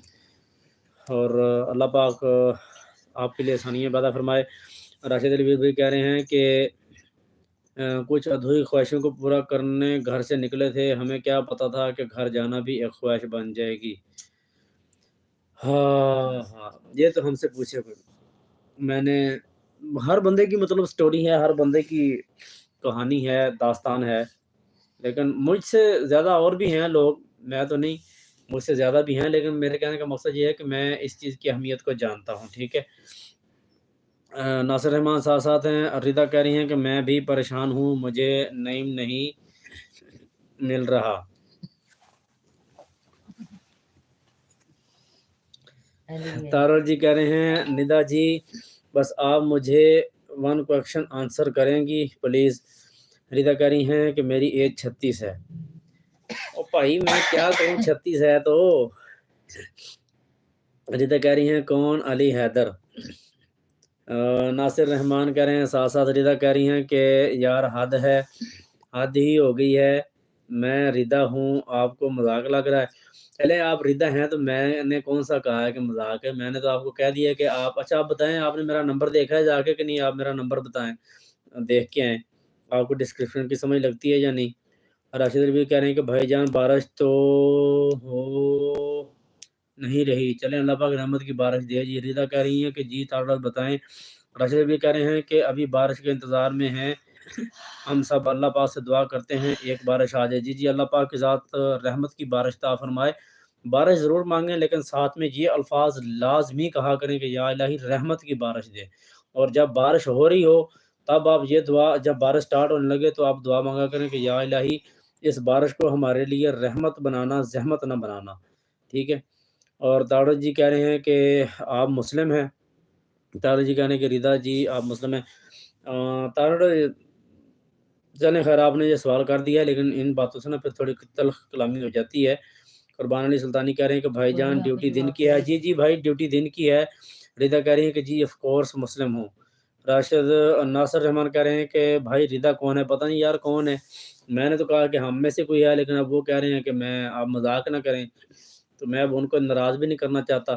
اور اللہ پاک آپ کے لیے آسانیاں پیدا فرمائے۔ راشد علی بھی کہہ رہے ہیں کہ کچھ ادھوری خواہشوں کو پورا کرنے گھر سے نکلے تھے، ہمیں کیا پتا تھا کہ گھر جانا بھی ایک خواہش بن جائے گی۔ ہاں یہ تو ہم سے پوچھے کوئی، میں نے، ہر بندے کی مطلب سٹوری ہے، ہر بندے کی کہانی ہے، داستان ہے، لیکن مجھ سے زیادہ اور بھی ہیں لوگ، میں تو نہیں، مجھ سے زیادہ بھی ہیں، لیکن میرے کہنے کا مقصد یہ ہے کہ میں اس چیز کی اہمیت کو جانتا ہوں، ٹھیک ہے۔ ناصر رحمان ساتھ ہیں، ریدہ کہہ رہی ہیں کہ میں بھی پریشان ہوں، مجھے نعیم نہیں مل رہا۔ تارل جی کہہ رہے ہیں ندا جی بس آپ مجھے 1 کویشچن آنسر کریں گی پلیز۔ ریدہ کہہ رہی ہیں کہ میری ایج 36 ہے۔ او بھائی میں کیا کروں، 36 ہے تو۔ ریدہ کہہ رہی ہیں کون، علی حیدر۔ ناصر رحمان کہہ رہے ہیں ساتھ ریدہ کہہ رہی ہیں کہ یار حد ہے، حد ہی ہو گئی ہے، میں ریدہ ہوں، آپ کو مذاق لگ رہا ہے۔ پہلے آپ ریدہ ہیں تو میں نے کون سا کہا ہے کہ مذاق ہے، میں نے تو آپ کو کہہ دیا کہ آپ، اچھا آپ بتائیں آپ نے میرا نمبر دیکھا ہے جا کے کہ نہیں، آپ میرا نمبر بتائیں، دیکھ کے آئیں، آپ کو ڈسکرپشن کی سمجھ لگتی ہے یا نہیں۔ راشد بھی کہہ رہے ہیں کہ بھائی جان بارش تو ہو نہیں رہی، چلیں اللہ پاک رحمت کی بارش دے جی۔ ریدہ کہہ رہی ہیں کہ جی تعالیٰ بتائیں۔ راشد بھی کہہ رہے ہیں کہ ابھی بارش کے انتظار میں ہیں، ہم سب اللہ پاک سے دعا کرتے ہیں ایک بارش آ جائے۔ جی اللہ پاک کی ذات رحمت کی بارش عطا فرمائے۔ بارش ضرور مانگیں لیکن ساتھ میں یہ الفاظ لازمی کہا کریں کہ یا الہی رحمت کی بارش دے، اور جب بارش ہو رہی ہو تب آپ یہ دعا، جب بارش سٹارٹ ہونے لگے تو آپ دعا مانگا کریں کہ یا الہی اس بارش کو ہمارے لیے رحمت بنانا، زحمت نہ بنانا، ٹھیک ہے۔ اور تاڑو جی کہہ رہے ہیں کہ آپ مسلم ہیں۔ تاڑو جی کہنے کہ ریدہ جی آپ مسلم ہیں۔ تاڑو چلیں خیر آپ نے یہ سوال کر دیا ہے، لیکن ان باتوں سے نا پھر تھوڑی تلخ کلامی ہو جاتی ہے۔ قربان علی سلطانی کہہ رہے ہیں کہ بھائی جان ڈیوٹی دن کی ہے۔ جی بھائی ڈیوٹی دن کی ہے۔ ریدہ کہہ رہی ہیں کہ جی آف کورس مسلم ہوں۔ راشد ناصر رحمان کہہ رہے ہیں کہ بھائی ریدہ کون ہے، پتہ نہیں یار کون ہے، میں نے تو کہا کہ ہم میں سے کوئی ہے، لیکن اب وہ کہہ رہے ہیں کہ میں، آپ مذاق نہ کریں، تو میں اب ان کو ناراض بھی نہیں کرنا چاہتا۔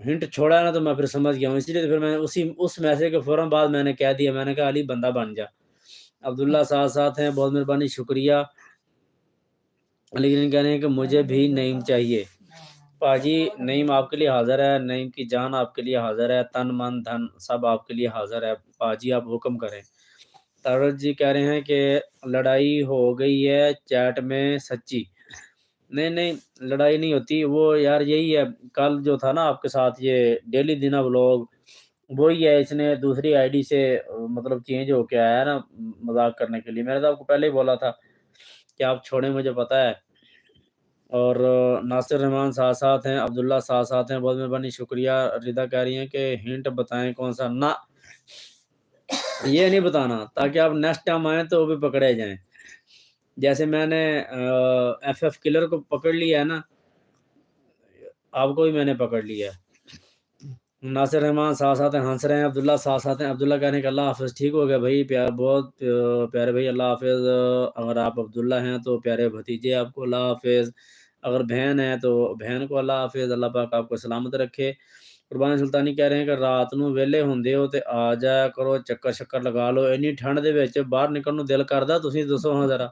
ہنٹ چھوڑا ہے نا تو میں پھر سمجھ گیا ہوں، اسی لیے تو پھر میں نے اس میسج کے فوراً بعد میں نے کہہ دیا، میں نے کہا علی بندہ بن جا۔ عبداللہ ساتھ ہیں، بہت مہربانی، شکریہ۔ لیکن کہہ رہے ہیں کہ مجھے بھی نعیم چاہیے۔ پاجی نعیم آپ کے لیے حاضر ہے، نعیم کی جان آپ کے لیے حاضر ہے، تن من دھن سب آپ کے لیے حاضر ہے، پاجی آپ حکم کریں۔ تارڑ جی کہہ رہے ہیں کہ لڑائی ہو گئی ہے چیٹ میں سچی؟ نہیں نہیں، لڑائی نہیں ہوتی، وہ یار یہی ہے، کل جو تھا نا آپ کے ساتھ یہ ڈیلی دینا بلاگ، وہی ہے، اس نے دوسری آئی ڈی سے مطلب چینج ہو کے آیا ہے نا مذاق کرنے کے لیے۔ میں نے تو آپ کو پہلے ہی بولا تھا کہ آپ چھوڑیں، مجھے پتہ ہے۔ اور ناصر رحمان ساتھ ہیں، عبداللہ ساتھ ہیں، بہت مہربانی، شکریہ۔ ردا کہہ رہی ہیں کہ ہنٹ بتائیں کون سا؟ نہ یہ نہیں بتانا، تاکہ آپ نیکسٹ ٹائم آئیں تو وہ بھی پکڑے جائیں۔ جیسے میں نے ایف کلر کو پکڑ لیا ہے نا، آپ کو بھی میں نے پکڑ لیا ہے۔ ناصر رحمان ساتھ ہیں، ہنس رہے ہیں، عبداللہ ساتھ ہیں، عبداللہ کہنے کہ اللہ حافظ، ٹھیک ہو گیا بھائی، پیار بہت پیارے بھائی، اللہ حافظ۔ اگر آپ عبداللہ ہیں تو پیارے بھتیجے آپ کو اللہ حافظ، اگر بہن ہے تو بہن کو اللہ حافظ، اللہ پاک آپ کو سلامت رکھے۔ قربانی سلطانی کہہ رہے ہیں کہ رات نو ویلے ہوندے ہو تے آ جایا کرو، چکر شکر لگا لو، اینی ٹھنڈ دے وچ باہر نکلن نو دل کردا؟ تسی دسو ہاں ذرا،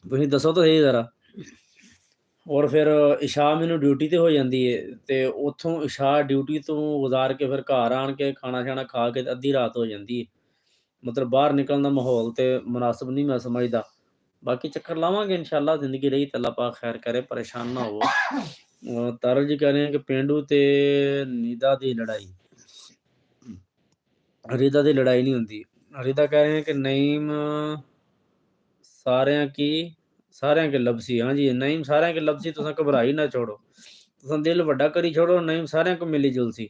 تسی دسو تو صحیح ذرا۔ اور پھر عشاء مینوں ڈیوٹی تے ہو جاندی ہے، تے اتھوں عشاء ڈیوٹی تو گزار کے پھر گھر آن کے کھانا شانا کھا کے ادھی رات ہو جاندی ہے، مطلب باہر نکلن دا ماحول تے مناسب نہیں میں سمجھدا۔ باقی چکر لاواں گے انشاءاللہ، زندگی رہی تے اللہ پاک خیر کرے، پریشان نہ ہو۔ تارا جی کہہ رہے ہیں کہ پینڈو تے نیدا دی لڑائی، ریدا دی لڑائی نہیں ہوندی۔ ریدا کہہ رہے ہیں کہ نعیم سارے کے لبسی، ہاں جی نعیم سارے کے لبسی، تساں گھبرائی نہ چھوڑو، تساں دل وڈا کری چھوڑو، نعیم سارے کو ملی جلسی۔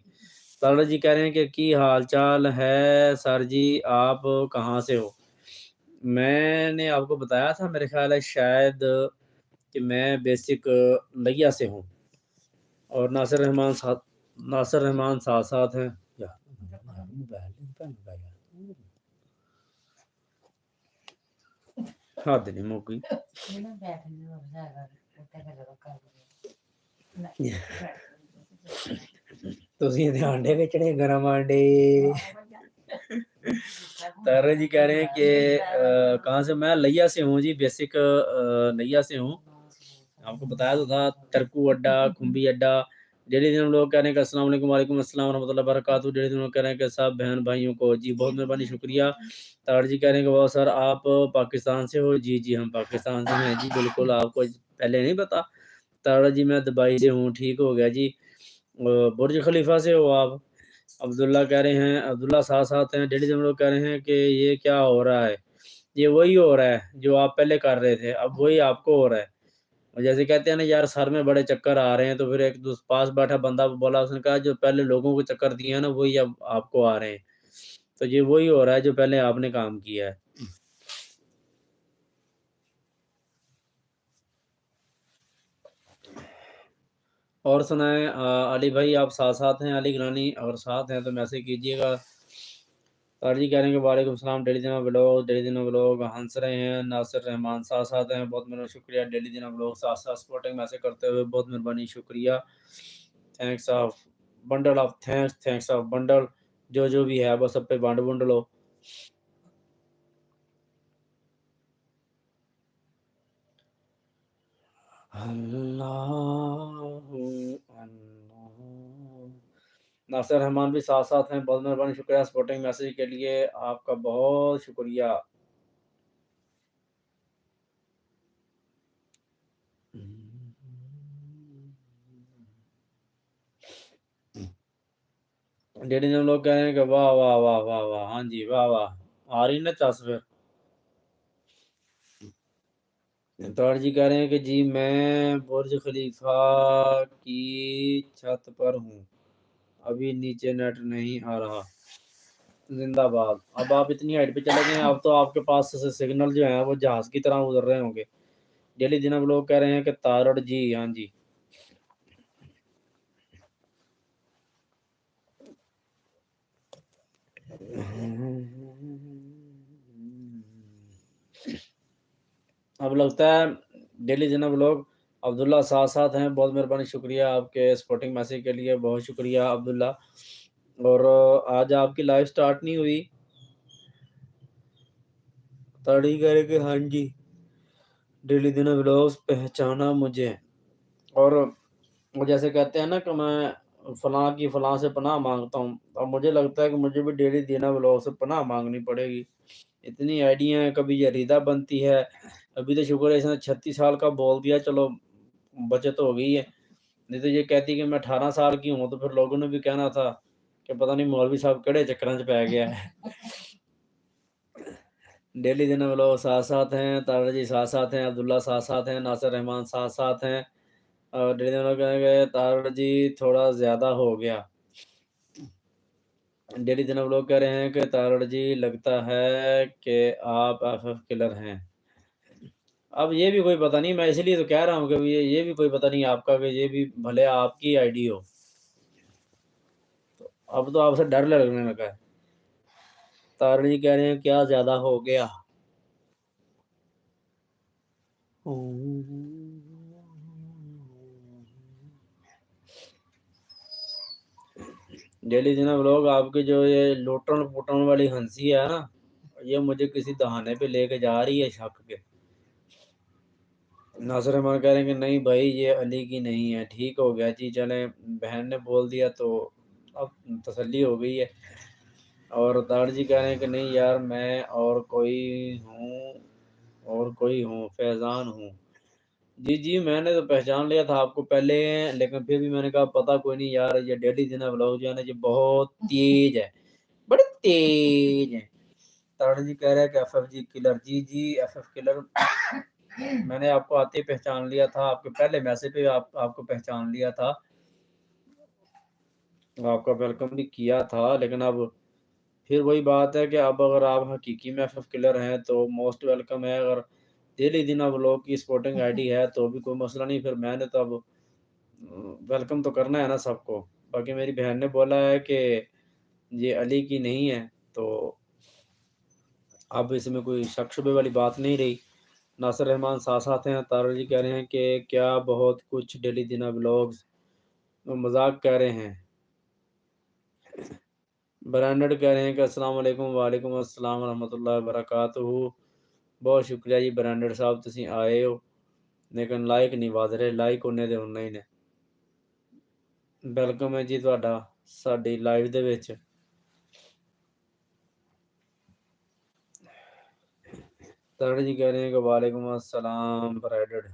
طلعت جی کہہ رہے ہیں کہ کی حال چال ہے سر جی، آپ کہاں سے ہو؟ میں نے آپ کو بتایا تھا میرے خیال ہے شاید کہ میں بیسک لگیا سے ہوں، اور ناصر رحمان ساتھ ہیں۔ حد نہیں موکی، تسی تے آنڈے بیچنے گرم آنڈے۔ تارا جی کہہ رہے ہیں کہ کہاں سے؟ میں لیا سے ہوں جی، بیسک لیا سے ہوں، آپ کو بتایا تو تھا، ترکو اڈا، کھمبی اڈا۔ ڈیلی دن لوگ کہہ رہے ہیں کہ السلام علیکم، وعلیکم السلام ورحمۃ اللہ وبرکاتہ۔ ڈیلی دن لوگ کہہ رہے ہیں کہ سب بہن بھائیوں کو جی بہت مہربانی، شکریہ۔ تار جی کہہ رہے ہیں کہ وہ سر آپ پاکستان سے ہو؟ جی جی ہم پاکستان سے ہیں جی، بالکل، آپ کو پہلے نہیں پتا؟ تارا جی میں دبئی سے ہوں، ٹھیک ہو گیا جی۔ برج خلیفہ سے ہو آپ؟ عبداللہ کہہ رہے ہیں، عبداللہ ساتھ ہیں، ڈیلی دن لوگ کہہ رہے ہیں کہ یہ کیا ہو رہا ہے؟ یہ وہی ہو رہا ہے جو آپ پہلے کر رہے تھے، اب وہی آپ کو ہو رہا ہے۔ اور جیسے کہتے ہیں نا یار سر میں بڑے چکر آ رہے ہیں، تو پھر ایک پاس بیٹھا بندہ بولا، اس نے کہا جو پہلے لوگوں کو چکر دیے ہیں نا وہی اب آپ کو آ رہے ہیں، تو یہ وہی ہو رہا ہے جو پہلے آپ نے کام کیا ہے۔ اور سنائیں علی بھائی، آپ ساتھ ہیں، علی گرانی اور ساتھ ہیں تو میسج کیجیے گا۔ سر جی کہہ رہے ہیں کہ وعلیکم السلام، ڈیلی دینا بلوگ ہنس رہے ہیں۔ ناصر رحمان ساتھ ہیں، بہت مہربانی، شکریہ۔ ڈیلی دینا بلوگ ساتھ سپورٹنگ میسج کرتے ہوئے بہت مہربانی، شکریہ۔ Thanks of bundle of thanks of bundle, جو بھی ہے بس سب پہ بانڈ بنڈلو۔ اللہ ناصر رحمان بھی ساتھ ہیں، بہت مہربانی، شکریہ سپورٹنگ میسج کے لیے، آپ کا بہت شکریہ۔ ڈیڈی جن لوگ کہہ رہے ہیں کہ واہ واہ واہ واہ واہ، ہاں جی واہ واہ، آ رہی نا چس پھر۔ توڑ جی کہہ رہے ہیں کہ جی میں برج خلیفہ کی چھت پر ہوں، ابھی نیچے نیٹ نہیں آ رہا۔ زندہ باد، اب آپ اتنی ہائٹ پہ چلے گئے ہیں، اب تو آپ کے پاس سگنل جو ہیں وہ جہاز کی طرح گزر رہے ہوں گے۔ ڈیلی دن اب لوگ کہہ رہے ہیں کہ تارڑ جی، ہاں جی اب لگتا ہے ڈیلی جناب لوگ عبداللہ ساتھ ساتھ ہیں، بہت مہربانی، شکریہ آپ کے سپورٹنگ میسیج کے لیے، بہت شکریہ عبداللہ۔ اور آج آپ کی لائف سٹارٹ نہیں ہوئی؟ تاڑی کرے کہ ہاں جی ڈیلی دن ولاگز پہچانا مجھے، اور وہ جیسے کہتے ہیں نا کہ میں فلاں کی فلاں سے پناہ مانگتا ہوں، اب مجھے لگتا ہے کہ مجھے بھی ڈیلی دینا ولاگ سے پناہ مانگنی پڑے گی۔ اتنی آئیڈیاں ہیں، کبھی یہ ریدہ بنتی ہے، ابھی تو شکر ہے اس نے 36 سال کا بول دیا، چلو بچت ہو گئی ہے، نہیں تو یہ کہتی کہ میں 18 سال کی ہوں تو پھر لوگوں نے بھی کہنا تھا کہ پتہ نہیں مولوی صاحب کڑے چکراں چ پی گیا ہے۔ ڈیلی دن میں لوگ ساتھ ساتھ ہیں، تارا جی ساتھ ساتھ ہیں، عبداللہ ساتھ ساتھ ہیں، ناصر رحمان ساتھ ساتھ ہیں، اور ڈیلی دن لوگ کہیں گے تارا جی تھوڑا زیادہ ہو گیا۔ ڈیلی دن لوگ کہہ رہے ہیں کہ تارڑ جی لگتا ہے کہ آپ ایف ایف کلر ہیں۔ اب یہ بھی کوئی پتہ نہیں، میں اس لیے تو کہہ رہا ہوں کہ یہ بھی کوئی پتہ نہیں آپ کا، کہ یہ بھی بھلے آپ کی آئی ڈی ہو، اب تو آپ سے ڈر لگنے لگا ہے۔ تارڑ جی کہہ رہے ہیں کیا زیادہ ہو گیا۔ ڈیلی دن لوگ آپ کے جو یہ لوٹن پوٹن والی ہنسی ہے نا، یہ مجھے کسی دہانے پہ لے کے جا رہی ہے شک کے۔ ناصر رحمان کہہ رہے ہیں کہ نہیں بھائی یہ علی کی نہیں ہے، ٹھیک ہو گیا جی، چلیں بہن نے بول دیا تو اب تسلی ہو گئی ہے۔ اور تاڑ جی کہہ رہے ہیں کہ نہیں یار میں اور کوئی ہوں فیضان ہوں۔ جی جی میں نے تو پہچان لیا تھا آپ کو پہلے، لیکن پھر بھی میں نے کہا پتہ کوئی نہیں یار، یہ ڈیلی دن ولاگ جو ہے نا یہ بہت تیز ہے، بڑی تیز ہے۔ تاڑ جی کہہ رہے ہیں کہ ایف ایف جی کلر، جی جی ایف ایف کلر میں نے آپ کو آتے ہی پہچان لیا تھا، آپ کے پہلے میسج پہ آپ کو پہچان لیا تھا، آپ کا ویلکم بھی کیا تھا، لیکن اب پھر وہی بات ہے کہ اب اگر آپ حقیقی میں ایف ایف کلر ہیں تو موسٹ ویلکم ہے، اگر ڈیلی دن اب لوگ کی سپورٹنگ آئی ڈی ہے تو بھی کوئی مسئلہ نہیں، پھر میں نے تو اب ویلکم تو کرنا ہے نا سب کو۔ باقی میری بہن نے بولا ہے کہ یہ علی کی نہیں ہے، تو اب اس میں کوئی شک شبے والی بات نہیں رہی۔ ناصر رحمان ساتھ ساتھ ہیں، تارا جی کہہ رہے ہیں کہ کیا بہت کچھ ڈیلی دینا بلاگز مذاق کہہ رہے ہیں۔ برانڈڈ کہہ رہے ہیں کہ السلام علیکم، وعلیکم السلام ورحمۃ اللہ وبرکاتہ۔ بہت شکریہ جی برانڈڈ صاحب، تسی آئے ہو، لیکن لائک نہیں واد رہے، لائک ہونے دے ہونا ہی نے۔ ویلکم ہے جی تہاڈا ساڈی لائیو دے وچ۔ تارڑ جی کہہ رہے ہیں کہ وعلیکم السلام برانڈڈ۔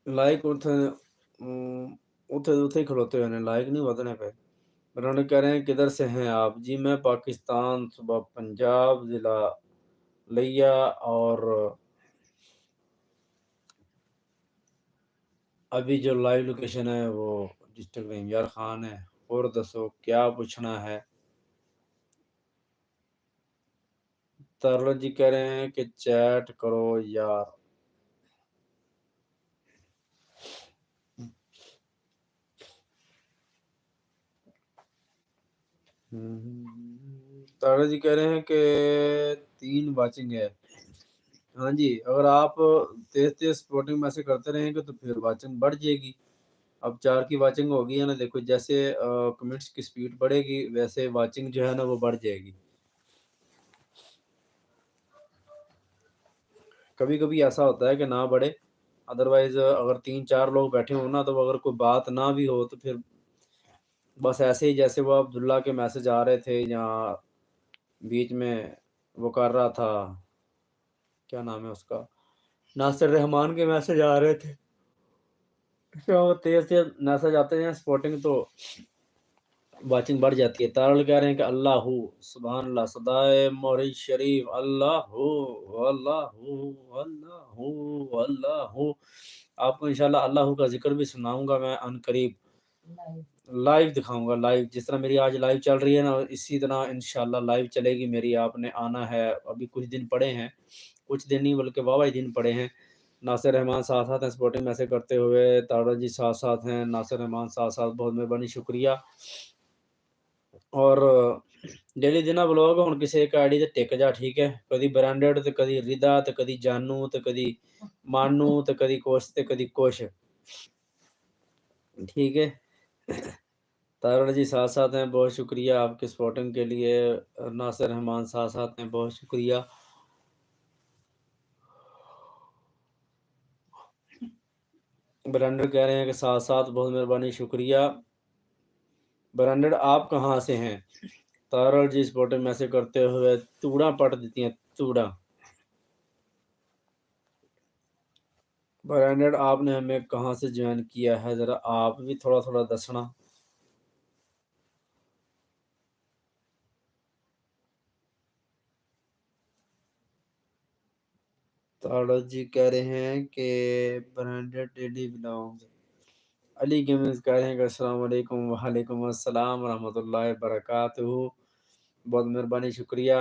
لائک اتھے کھلوتے ہوئے لائک نہیں ودنے پہ۔ انہوں کہہ رہے ہیں کدھر سے ہیں آپ؟ جی میں پاکستان، صوبہ پنجاب، ضلع لیا، اور ابھی جو لائیو لوکیشن ہے وہ ڈسٹرکٹ یار خان ہے۔ اور دسو کیا پوچھنا ہے؟ ترل جی کہہ رہے ہیں کہ چیٹ کرو یار۔ تارا جی کہہ رہے ہیں کہ 3 واچنگ ہے۔ ہاں جی اگر آپ تیز تیز سپورٹنگ میں سے کرتے رہیں گے تو پھر واچنگ بڑھ جائے گی۔ اب 4 کی واچنگ ہوگی ہے نا، دیکھو جیسے کمنٹس کی سپیڈ بڑھے گی ویسے واچنگ جو ہے نا وہ بڑھ جائے گی۔ کبھی کبھی ایسا ہوتا ہے کہ نہ بڑھے، ادروائز اگر 3-4 لوگ بیٹھے ہوں نا تو اگر کوئی بات نہ بھی ہو تو پھر بس ایسے ہی جیسے وہ عبداللہ کے میسج آ رہے تھے یا بیچ میں وہ کر رہا تھا، کیا نام ہے اس کا، ناصر رحمان کے میسج آ رہے تھے، تیز تیز میسج آتے ہیں سپورٹنگ تو واچنگ بڑھ جاتی ہے۔ تارل کہہ رہے ہیں کہ اللہ ہو، سبحان اللہ، صدائے مہری شریف، اللہ ہو اللہ ہو اللہ ہو اللہ ہو۔ آپ کو انشاءاللہ اللہ ہو کا ذکر بھی سناؤں گا میں ان قریب، لائیو دکھاؤں گا، لائیو جس طرح میری آج لائیو چل رہی ہے نا اسی طرح انشاءاللہ لائیو چلے گی میری۔ آپ نے آنا ہے، ابھی کچھ دن پڑے ہیں، کچھ دن نہیں بلکہ واہ دن پڑے ہیں۔ ناصر رحمان ساتھ ساتھ ہیں سپورٹنگ میں سے کرتے ہوئے، تارا جی ساتھ ساتھ ہیں، ناصر رحمان ساتھ ساتھ، بہت مہربانی شکریہ۔ اور ਡੇਲੀ ਦੇ ਨਾ ਵਲੌਗ ਹੁਣ ਕਿਸੇ ਇੱਕ ਆਈਡੀ ਤੇ ਟਿਕ ਜਾ, ਠੀਕ ਹੈ, ਕਦੀ ਬ੍ਰਾਂਡਡ ਤੇ ਕਦੀ ਰਿਦਾ ਤੇ ਕਦੀ ਜਾਨੂ ਤੇ ਕਦੀ ਮਾਨੂ ਤੇ ਕਦੀ ਕੁਛ ਤੇ ਕਦੀ ਕੁਛ, ٹھیک ہے. تارڑ جی ساتھ ساتھ ہیں، بہت شکریہ آپ کے سپورٹنگ کے لیے. ناصر رحمان ساتھ ساتھ ہیں، بہت شکریہ. برانڈر کہہ رہے ہیں کہ ساتھ ساتھ بہت مہربانی شکریہ. برانڈر آپ کہاں سے ہیں؟ تارڑ جی سپورٹنگ میسج کرتے ہوئے توڑا پٹ دیتی ہیں، توڑا. برانڈر آپ نے ہمیں کہاں سے جوائن کیا ہے، ذرا آپ بھی تھوڑا تھوڑا دسنا. تارڑ جی کہہ رہے ہیں کہ برانڈر ڈیلی بلاؤنگ. علی گیمز کہہ رہے ہیں کہ السلام علیکم. وعلیکم السلام ورحمۃ اللہ وبرکاتہ. بہت مہربانی شکریہ.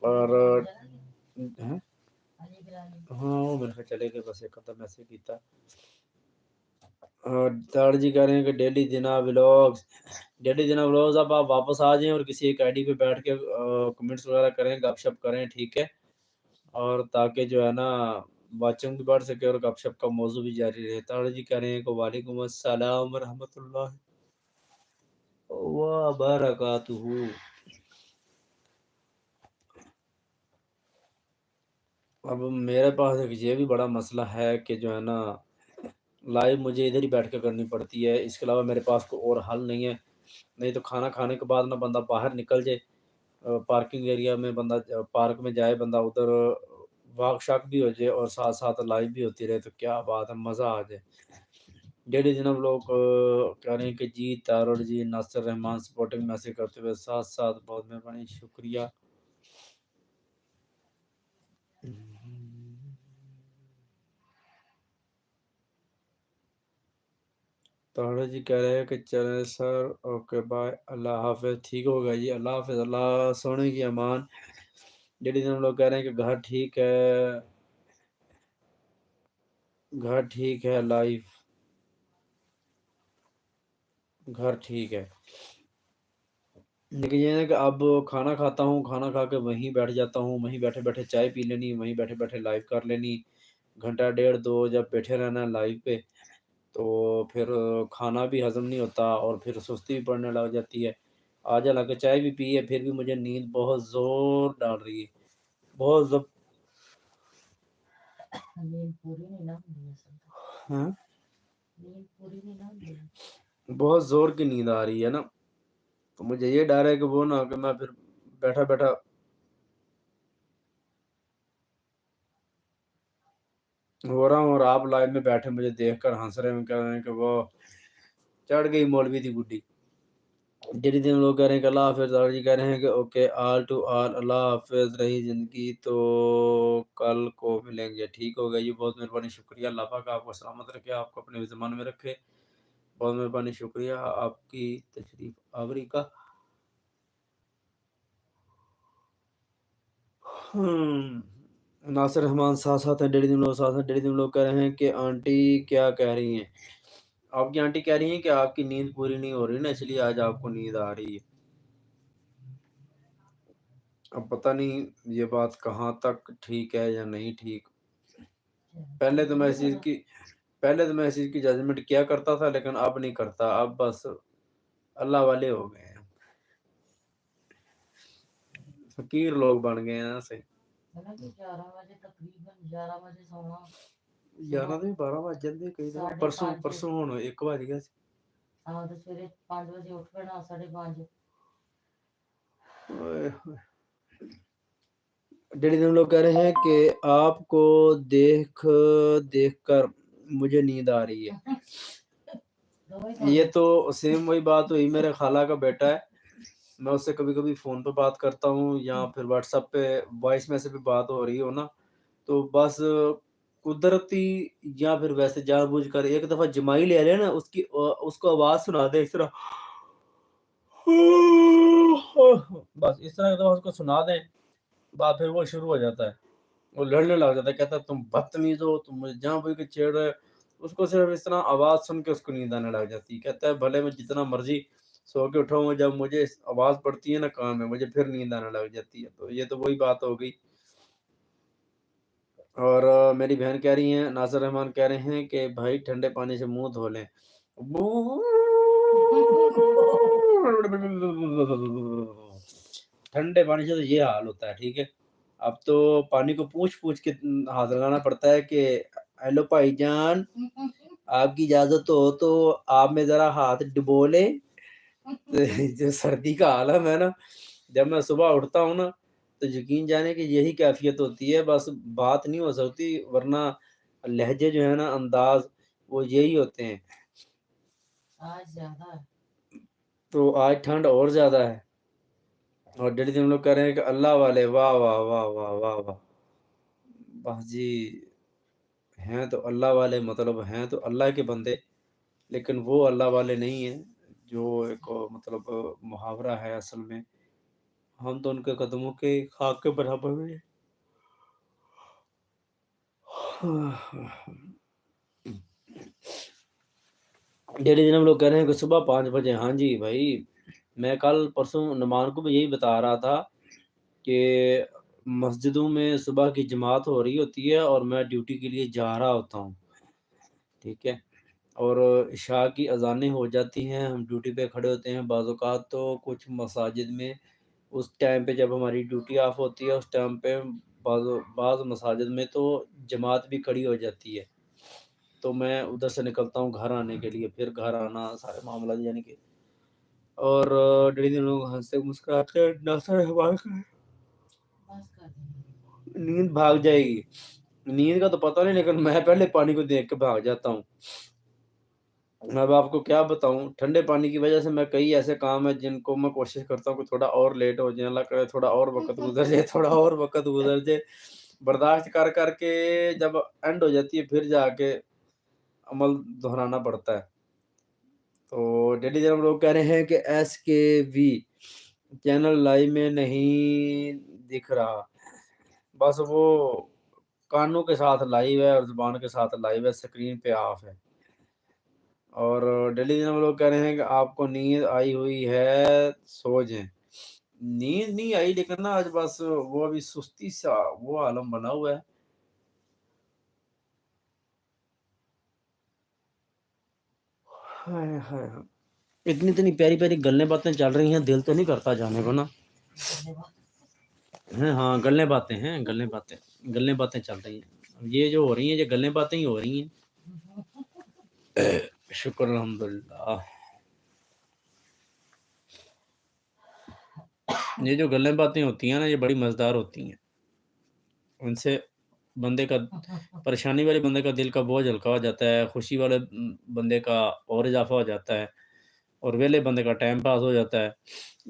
اور ہاں وہ میرے خیال چلے گئے، بس ایک آدھا میسج کیتا. تارڑ جی کہہ رہے ہیں کہ ڈیلی دینا ولاگز، ڈیلی دینا ولاگز. اب آپ واپس آ جائیں اور کسی ایک آئی ڈی پہ بیٹھ کے کمنٹس وغیرہ کریں، گپ شپ کریں، ٹھیک ہے، اور تاکہ جو ہے نا واچنگ بھی بڑھ سکے اور گپ شپ کا موضوع بھی جاری رہے. تارڑ جی کہہ رہے ہیں کہ وعلیکم السلام ورحمۃ اللہ وبرکاتہ. اب میرے پاس ایک یہ بھی بڑا مسئلہ ہے کہ جو ہے نا لائیو مجھے ادھر ہی بیٹھ کے کرنی پڑتی ہے، اس کے علاوہ میرے پاس کوئی اور حل نہیں ہے. نہیں تو کھانا کھانے کے بعد نہ بندہ باہر نکل جائے، پارکنگ ایریا میں بندہ پارک میں جائے، بندہ ادھر واک شاک بھی ہو جائے اور ساتھ ساتھ لائیو بھی ہوتی رہے، تو کیا بات ہے، مزہ آ جائے. ڈیلی دن ہم لوگ کہہ رہے ہیں کہ جی تارڑ جی ناصر رحمان سپورٹنگ میسج کرتے ہوئے ساتھ ساتھ بہت مہربانی شکریہ. تارڑ جی کہہ رہے ہیں کہ چلیں سر، اوکے بائے، اللہ حافظ. ٹھیک ہوگا جی، اللہ حافظ، اللہ سونے کی امان. ڈیلی دن ہم لوگ کہہ رہے ہیں کہ گھر ٹھیک ہے، گھر ٹھیک ہے، لائف گھر ٹھیک ہے. لیکن یہ ہے کہ اب کھانا کھاتا ہوں، کھانا کھا کے وہیں بیٹھ جاتا ہوں، وہیں بیٹھے بیٹھے چائے پی لینی، وہیں بیٹھے بیٹھے لائیو کر لینی. گھنٹہ ڈیڑھ دو جب بیٹھے رہنا لائیو پہ تو پھر کھانا بھی ہضم نہیں ہوتا اور پھر سستی بھی پڑنے لگ جاتی ہے. آج حالانکہ چائے بھی پی ہے پھر بھی مجھے نیند بہت زور ڈال رہی ہے، بہت ہاں بہت زور کی نیند آ رہی ہے نا. تو مجھے یہ ڈر ہے کہ وہ نہ کہ میں پھر بیٹھا بیٹھا ہو رہا ہوں اور آپ لائیو میں بیٹھے مجھے دیکھ کر ہنس رہے ہیں، کہہ رہے ہیں کہ وہ چڑھ گئی مولوی تھی گڈی. ڈیلی دن لوگ کہہ رہے ہیں کہ اللہ حافظ. تارڑ جی کہہ رہے ہیں کہ اوکے آل ٹو آل، اللہ حافظ، رہی زندگی تو کل کو ملیں گے. ٹھیک ہوگا جی، بہت مہربانی شکریہ. اللہ پاک آپ کو سلامت رکھے، آپ کو اپنے زمان میں رکھے. بہت مہربانی شکریہ آپ کی تشریف آوری کا. ناصر رحمان ساتھ ساتھ ہیں، ڈیلی دن لوگ ساتھ ہیں. ڈیلی دن لوگ کہہ رہے ہیں کہ آنٹی کیا کہہ رہی ہیں؟ آپ کی آنٹی کہہ رہی ہیں کہ آپ کی نیند پوری نہیں ہو رہی نا، اس لیے آج آپ کو نیند آ رہی ہے. اب پتہ نہیں یہ بات کہاں تک ٹھیک ہے یا نہیں ٹھیک. پہلے تو میں اس چیز کی ججمنٹ کیا کرتا تھا، لیکن اب نہیں کرتا. اب بس اللہ والے ہو گئے ہیں، فقیر لوگ بن گئے ہیں. صحیح 11 ਤੋਂ 12 ਵੱਜ ਜਾਂਦੇ ਕਈ ਦਿਨ. ਪਰਸੋਂ ਹੁਣ 1 ਵੱਜ ਗਿਆ ਸੀ. اوئے ہوئے. ڈیلی دن لوگ کہہ رہے ہیں کہ آپ کو دیکھ دیکھ کر مجھے نیند آ رہی ہے. یہ تو سیم وہی بات ہوئی، میرے خالہ کا بیٹا ہے، میں اس سے کبھی کبھی فون پہ بات کرتا ہوں یا پھر واٹس ایپ پہ وائس میسج پہ بات ہو رہی ہو نا، تو بس قدرتی یا پھر ویسے جان بوجھ کر ایک دفعہ جمائی لے لے نا، اس کو آواز سنا دے اس طرح، بس اس طرح ایک دفعہ اس کو سنا دیں، بات پھر وہ شروع ہو جاتا ہے، وہ لڑنے لگ جاتا ہے، کہتا ہے تم بدتمیز ہو، تم مجھے جان بوجھ کے چھیڑ رہے. اس کو صرف اس طرح آواز سن کے اس کو نیند آنے لگ جاتی ہے. کہتا ہے بھلے میں جتنا مرضی سو کے اٹھا ہوں جب مجھے آواز پڑتی ہے نا کان میں مجھے پھر نیند آنے لگ جاتی ہے. تو یہ تو وہی بات ہو گئی. اور میری بہن کہہ رہی ہیں، ناصر رحمان کہہ رہے ہیں کہ بھائی ٹھنڈے پانی سے منہ دھو لیں. ٹھنڈے پانی سے تو یہ حال ہوتا ہے. ٹھیک ہے، اب تو پانی کو پوچھ پوچھ کے ہاتھ لگانا پڑتا ہے کہ ہیلو بھائی جان، آپ کی اجازت ہو تو آپ میں ذرا ہاتھ ڈبو لیں. جو سردی کا عالم ہے نا، جب میں صبح اٹھتا ہوں نا تو یقین جانے کہ یہی کیفیت ہوتی ہے. بس بات نہیں ہو سکتی، ورنہ لہجے جو ہے نا، انداز وہ یہی ہوتے ہیں. آج زیادہ ہے تو آج ٹھنڈ اور زیادہ ہے. اور ڈیلی دن لوگ کہہ رہے ہیں کہ اللہ والے واہ واہ واہ واہ واہ واہ. بس جی، ہیں تو اللہ والے، مطلب ہیں تو اللہ کے بندے، لیکن وہ اللہ والے نہیں ہیں جو ایک مطلب محاورہ ہے. اصل میں ہم تو ان کے قدموں کے خاک کے برابر ہیں. ڈیلی دن ہم لوگ کہہ رہے ہیں کہ صبح 5 بجے. ہاں جی بھائی، میں کل پرسوں نمان کو بھی یہی بتا رہا تھا کہ مسجدوں میں صبح کی جماعت ہو رہی ہوتی ہے اور میں ڈیوٹی کے لیے جا رہا ہوتا ہوں. ٹھیک ہے، اور عشاء کی اذانیں ہو جاتی ہیں، ہم ڈیوٹی پہ کھڑے ہوتے ہیں. بعض اوقات تو کچھ مساجد میں اس ٹائم پہ جب ہماری ڈیوٹی آف ہوتی ہے اس ٹائم پہ بعض مساجد میں تو جماعت بھی کھڑی ہو جاتی ہے. تو میں ادھر سے نکلتا ہوں گھر آنے کے لیے، پھر گھر آنا سارے معاملات یعنی کہ. اور ڈیلی دن لوگ ہنستے مسکراتے ناصر احوال کا نیند بھاگ جائے گی. نیند کا تو پتہ نہیں، لیکن میں پہلے پانی کو دیکھ کے بھاگ جاتا ہوں. میں اب آپ کو کیا بتاؤں، ٹھنڈے پانی کی وجہ سے میں کئی ایسے کام ہیں جن کو میں کوشش کرتا ہوں کہ تھوڑا اور لیٹ ہو جائے، اللہ کرے تھوڑا اور وقت گزر جائے، تھوڑا اور وقت گزر جائے. برداشت کر کر کے جب اینڈ ہو جاتی ہے پھر جا کے عمل دہرانا پڑتا ہے. تو ڈیلی جناب لوگ کہہ رہے ہیں کہ ایس کے وی چینل لائیو میں نہیں دکھ رہا. بس وہ کانوں کے ساتھ لائیو ہے اور زبان کے ساتھ لائیو ہے، اسکرین پہ آف ہے. اور ڈیلی جناب لوگ کہہ رہے ہیں کہ آپ کو نیند آئی ہوئی ہے، سو جائیں. نیند نہیں آئی، لیکن نا آج بس وہ ابھی سستی سا وہ عالم بنا ہوا ہے. ہائے ہائے، اتنی پیاری پیاری گلیں باتیں چل رہی ہیں، دل تو نہیں کرتا جانے کو نا. ہاں گلیں باتیں ہیں، گلیں باتیں چل رہی ہیں. یہ جو ہو رہی ہیں یہ گلیں باتیں ہی ہو رہی ہیں. شکر الحمدللہ. یہ جو گلیں باتیں ہوتی ہیں نا یہ بڑی مزیدار ہوتی ہیں. ان سے بندے کا پریشانی والے بندے کا دل کا بوجھ ہلکا ہو جاتا ہے، خوشی والے بندے کا اور اضافہ ہو جاتا ہے، اور ویلے بندے کا ٹائم پاس ہو جاتا ہے.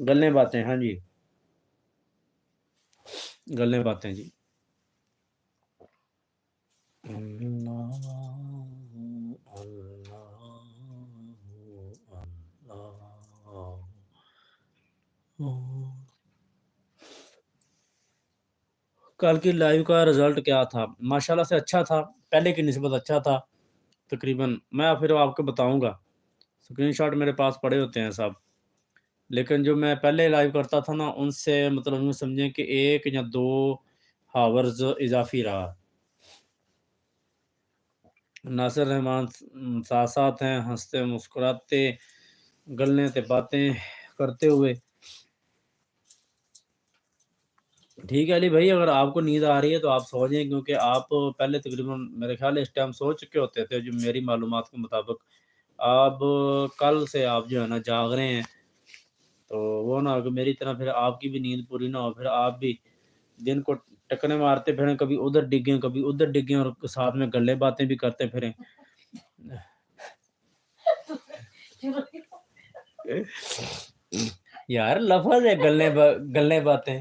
گلیں باتیں، ہاں جی گلیں باتیں جی. اللہ اللہ. کل کی لائیو کا رزلٹ کیا تھا؟ ماشاءاللہ سے اچھا تھا، پہلے کی نسبت اچھا تھا تقریباً. میں پھر آپ کو بتاؤں گا، اسکرین شاٹ میرے پاس پڑے ہوتے ہیں سب. لیکن جو میں پہلے لائیو کرتا تھا نا ان سے مطلب ہم سمجھیں کہ 1 یا 2 ہاورز اضافی رہا. ناصر رحمان ساتھ ساتھ ہیں، ہنستے مسکراتے گلیں تے باتیں کرتے ہوئے. ٹھیک ہے علی بھائی، اگر آپ کو نیند آ رہی ہے تو آپ سو جائیں، کیونکہ آپ پہلے تقریباً میرے خیال اس ٹائم سو چکے ہوتے تھے جو میری معلومات کے مطابق. آپ کل سے آپ جو ہے نا جاگ رہے ہیں، تو وہ نہ کہ میری طرح پھر آپ کی بھی نیند پوری نہ ہو، پھر آپ بھی دن کو ٹکنے مارتے پھریں، کبھی ادھر ڈگیں کبھی ادھر ڈگیں، اور ساتھ میں گلے باتیں بھی کرتے پھریں. یار لفظ ہے گلے باتیں.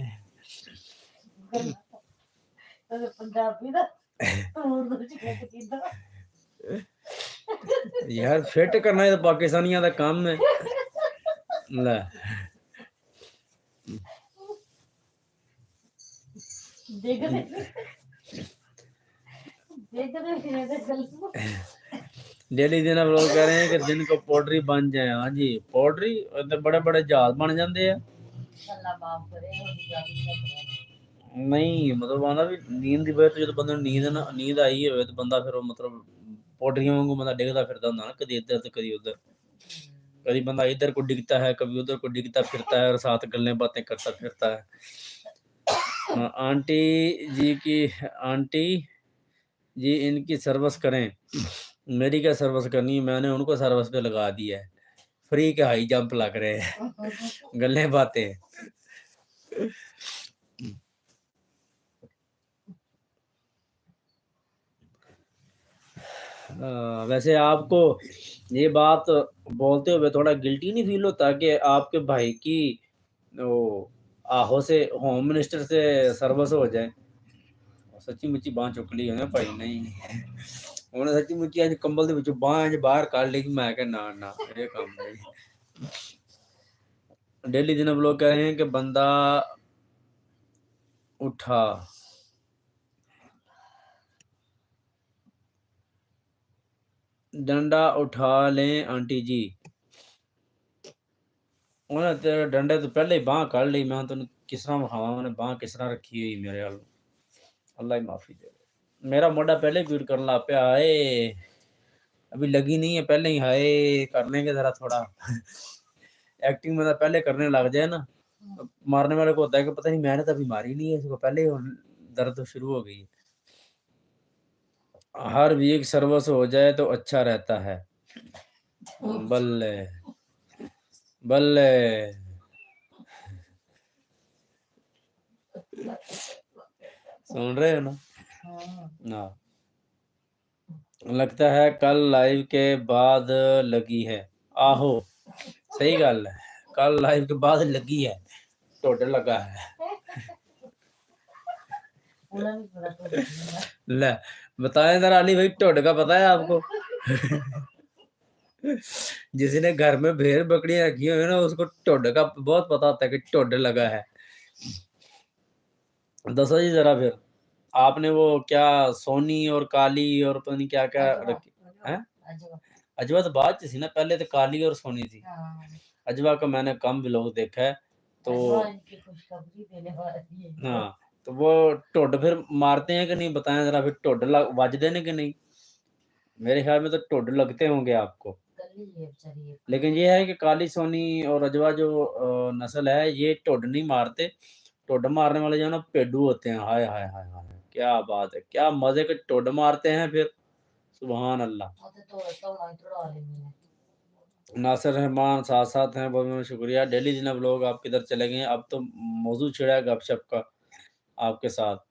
یار فٹ کرنا ہے پاکستانیاں دا کام ہے. لے ڈیلی دن اب لوگ کہہ رہے ہیں کہ دن کو پوٹری بن جائے. ہاں جی پوٹری بڑے بڑے جہاز بن جاندے ہیں. نہیں مطلب آنا بھی نیند دی وجہ تو بندے نیند آئی ہوئے تو بندہ پھر مطلب پوٹریاں وانگو بندہ ڈگدا پھردا ہوندا نا کدی ادھر تو کدی ادھر. کبھی بندہ ادھر کو ڈگتا ہے کبھی ادھر کو ڈگتا پھرتا ہے اور ساتھ گلیں باتیں کرتا پھرتا ہے. آنٹی جی ان کی سروس کریں. میری کیا سروس کرنی ہے, میں نے ان کو سروس پہ لگا دیا ہے. فری کے ہائی جمپ لگ رہے ہیں گلیں باتیں. ویسے آپ کو یہ بات بولتے ہوئے تھوڑا گلٹی نہیں فیل ہوتا کہ آپ کے بھائی کی آہو سے ہوم منسٹر سے سروس ہو جائے؟ سچی مچی باں چک لی ہے نا بھائی. نہیں انہیں سچی مچی اج کمبل دے وچوں باں اج باہر کڈ لی. میں کہ نا یہ کام نہیں. ڈیلی دن اب لوگ کہہ رہے ہیں کہ بندہ اٹھا ڈنڈا اٹھا لیں آنٹی جی. انہیں تیرے ڈنڈے تو پہلے ہی باں کڈ لی. میں تینوں کس طرح وکھاواں انہیں باں کس طرح رکھی ہوئی میرے وال. اللہ ہی معافی دے. میرا موڈا پہلے ہی پیڑ کرن لگ پیا. ہائے ابھی لگی نہیں ہے پہلے ہی ہائے کر لیں گے ذرا تھوڑا ایکٹنگ میں پہلے کرنے لگ جائے نا. مارنے والے کو ہوتا ہے کہ پتہ نہیں میں نے تو ابھی ماری نہیں ہے اس کو, پہلے درد شروع ہو گئی ہے. ہر ویک سروس ہو جائے تو اچھا رہتا ہے. بلے بلے سن رہے ہو نا. ہاں لگتا ہے کل لائیو کے بعد لگی ہے. آہو صحیح گل ہے کل لائیو کے بعد لگی ہے. ٹوڈ لگا ہے. لے بتائیں ذرا علی بھائی ٹوڈ کا پتہ ہے آپ کو؟ جس نے گھر میں بھیڑ بکریاں رکھی ہوئی ہیں نا اس کو ٹوڈ کا بہت پتہ ہوتا ہے کہ ٹوڈ لگا ہے. دسو جی ذرا پھر آپ نے وہ کیا سونی اور کالی اور پتہ نہیں کیا کیا رکھی ہیں. اجوا تو بعد چ سی نا, پہلے تو کالی اور سونی تھی. اجوا کا میں نے کم بلوگ دیکھا ہے تو ہاں تو وہ ٹوڈ پھر مارتے ہیں کہ نہیں بتائیں ذرا. پھر ٹوڈ وجدے نے کہ نہیں؟ میرے خیال میں تو ٹوڈ لگتے ہوں گے آپ کو. لیکن یہ ہے کہ کالی سونی اور اجوا جو نسل ہے یہ ٹوڈ نہیں مارتے. ٹوڈ مارنے والے جو ہے نا پیڈو ہوتے ہیں. ہائے ہائے ہائے ہائے کیا بات ہے, کیا مزے کے ٹوڈ مارتے ہیں پھر. سبحان اللہ. ناصر رحمان ساتھ ساتھ ہیں, بہت بہت شکریہ. ڈیلی جناب لوگ آپ کدھر چلے گئے ہیں؟ اب تو موضوع چھڑا ہے گپ شپ کا آپ کے ساتھ.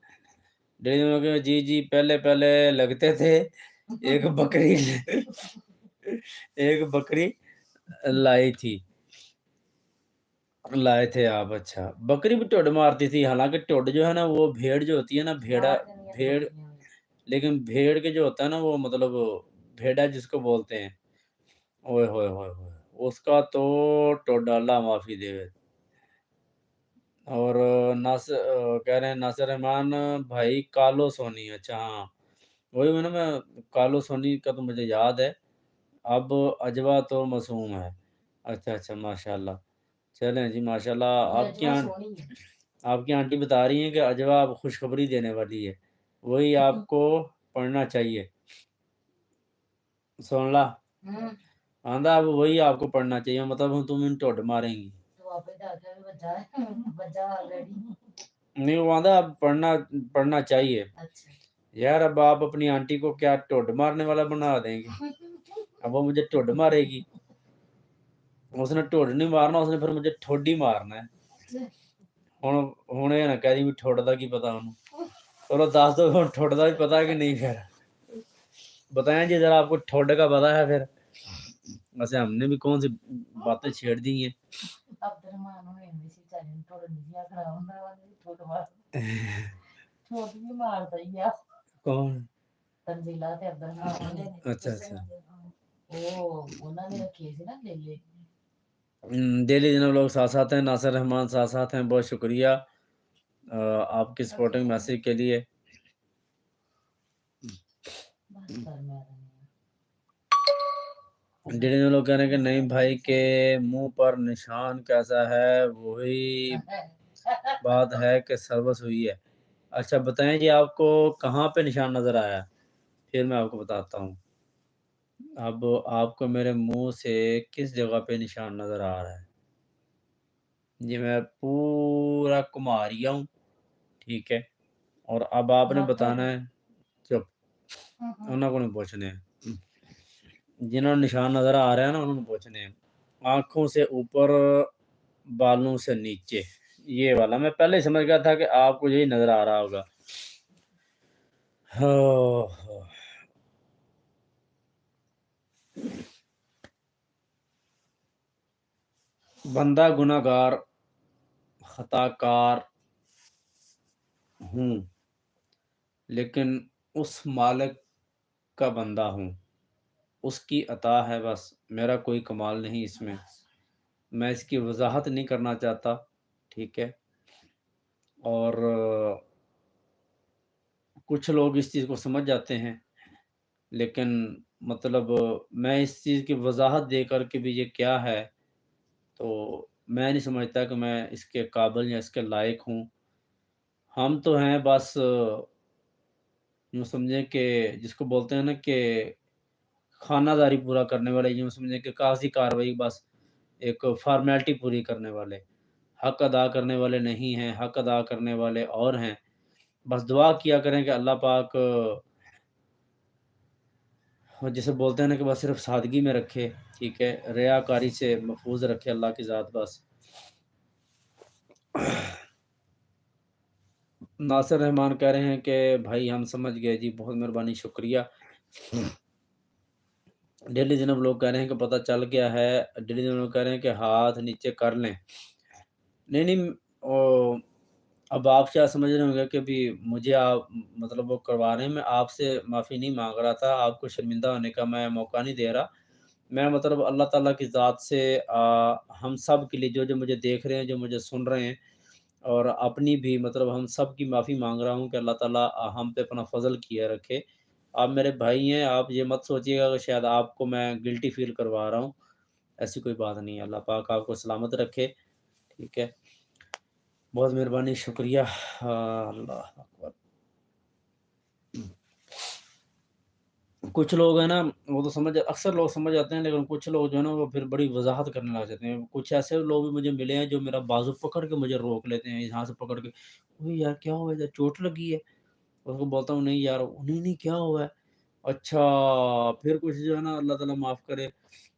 ڈیلی جناب جی جی پہلے پہلے لگتے تھے. ایک بکری ایک بکری لائی تھی لائے تھے آپ. اچھا بکری بھی ٹوڈ مارتی تھی. حالانکہ ٹوڈ جو ہے نا وہ بھیڑ جو ہوتی ہے نا بھیڑ لیکن بھیڑ کے جو ہوتا ہے نا وہ مطلب بھیڑا جس کو بولتے ہیں, اوئے ہوئے ہوئے ہوئے اس کا تو ٹوڈ اللہ معافی دے. اور کہہ رہے ہیں ناصر رحمان بھائی کالو سونی. اچھا ہاں وہی میں کالو سونی کا تو مجھے یاد ہے. اب اجوا تو معصوم ہے. اچھا اچھا ماشاء اللہ. چلیں جی ماشاء اللہ. آپ کی آنٹی بتا رہی ہیں کہ اجوا اب خوشخبری دینے والی ہے. وہی آپ کو پڑھنا چاہیے. سن لا آندہ اب وہی آپ کو پڑھنا چاہیے. مطلب تم ان ٹوڈ ماریں گی نہیں. وہ آندہ اب پڑھنا چاہیے یار. اب آپ اپنی آنٹی کو کیا ٹوڈ مارنے والا بنا دیں گے؟ اب وہ مجھے ٹوڈ مارے گی. اس نے ٹوڈ نہیں مارنا, اس نے پھر مجھے ٹھوڈ ہی مارنا ہے. ہوں یہ نہ کہہ دی بھی ٹھوڈ دا کی پتا انہوں. چلو دس دو ٹھوڈ دا بھی پتا ہے کہ نہیں. پھر بتائیں جی ذرا آپ کو ٹھوڈ کا پتا ہے پھر. ویسے ہم نے بھی کون سی باتیں چھیڑ دی ہیں. کون؟ اچھا اچھا ڈیلی جناب لوگ ساتھ ساتھ ہیں. ناصر رحمان ساتھ ساتھ ہیں, بہت شکریہ آپ کی سپورٹنگ میسج کے لیے. ڈیڈی لوگ کہہ رہے ہیں کہ نہیں بھائی کے منہ پر نشان کیسا ہے، وہی بات ہے کہ سروس ہوئی ہے۔ اچھا بتائیں جی آپ کو کہاں پہ نشان نظر آیا؟ پھر میں آپ کو بتاتا ہوں۔ اب آپ کو میرے منہ سے کس جگہ پہ نشان نظر آ رہا ہے؟ جی میں پورا گھما رہا ہوں، ٹھیک ہے، اور اب آپ نے بتانا ہے، چپ، انہوں کو نہیں پوچھنے ہیں، جنہوں نے نشان نظر آ رہا ہے نا انہوں نے پوچھنے ہیں۔ آنکھوں سے اوپر، بالوں سے نیچے، یہ والا میں پہلے ہی سمجھ گیا تھا کہ آپ کو یہی نظر آ رہا ہوگا۔ بندہ گناہ گار، خطا کار ہوں، لیکن اس مالک کا بندہ ہوں، اس کی عطا ہے، بس میرا کوئی کمال نہیں اس میں اس کی وضاحت نہیں کرنا چاہتا، ٹھیک ہے۔ اور کچھ لوگ اس چیز کو سمجھ جاتے ہیں، لیکن مطلب میں اس چیز کی وضاحت دے کر کے بھی یہ کیا ہے، تو میں نہیں سمجھتا کہ میں اس کے قابل یا اس کے لائق ہوں۔ ہم تو ہیں بس یوں سمجھیں کہ جس کو بولتے ہیں نا کہ خانہ داری پورا کرنے والے، یوں سمجھیں کہ کاغذی کارروائی، بس ایک فارمیلٹی پوری کرنے والے، حق ادا کرنے والے نہیں ہیں، حق ادا کرنے والے اور ہیں۔ بس دعا کیا کریں کہ اللہ پاک جسے بولتے ہیں نا کہ بس صرف سادگی میں رکھے، ٹھیک ہے، ریاکاری سے محفوظ رکھے اللہ کی ذات بس۔ ناصر رحمان کہہ رہے ہیں کہ بھائی ہم سمجھ گئے جی، بہت مہربانی، شکریہ۔ ڈیلی جناب لوگ کہہ رہے ہیں کہ پتہ چل گیا ہے، ڈیلی جناب لوگ کہہ رہے ہیں کہ ہاتھ نیچے کر لیں۔ نہیں اب آپ کیا سمجھ رہے ہوں گے کہ بھی مجھے آپ مطلب وہ کروا رہے ہیں، میں آپ سے معافی نہیں مانگ رہا تھا، آپ کو شرمندہ ہونے کا میں موقع نہیں دے رہا۔ میں مطلب اللہ تعالیٰ کی ذات سے ہم سب کے لیے جو مجھے دیکھ رہے ہیں، جو مجھے سن رہے ہیں، اور اپنی بھی مطلب ہم سب کی معافی مانگ رہا ہوں کہ اللہ تعالیٰ ہم پہ اپنا فضل کیا رکھے۔ آپ میرے بھائی ہیں، آپ یہ مت سوچیے گا کہ شاید آپ کو میں گلٹی فیل کروا رہا ہوں، ایسی کوئی بات نہیں ہے۔ اللہ پاک آپ کو سلامت رکھے، ٹھیک ہے، بہت مہربانی، شکریہ۔ اللہ اکبر۔ کچھ لوگ ہیں نا وہ تو اکثر لوگ سمجھ جاتے ہیں، لیکن کچھ لوگ جو ہے نا وہ پھر بڑی وضاحت کرنے لگ جاتے ہیں۔ کچھ ایسے لوگ بھی مجھے ملے ہیں جو میرا بازو پکڑ کے مجھے روک لیتے ہیں، یہاں سے پکڑ کے، اوہ یار کیا ہوا ہے، چوٹ لگی ہے؟ اس کو بولتا ہوں نہیں یار، نہیں کیا ہوا ہے؟ اچھا، پھر کچھ جو ہے نا اللہ تعالیٰ معاف کرے،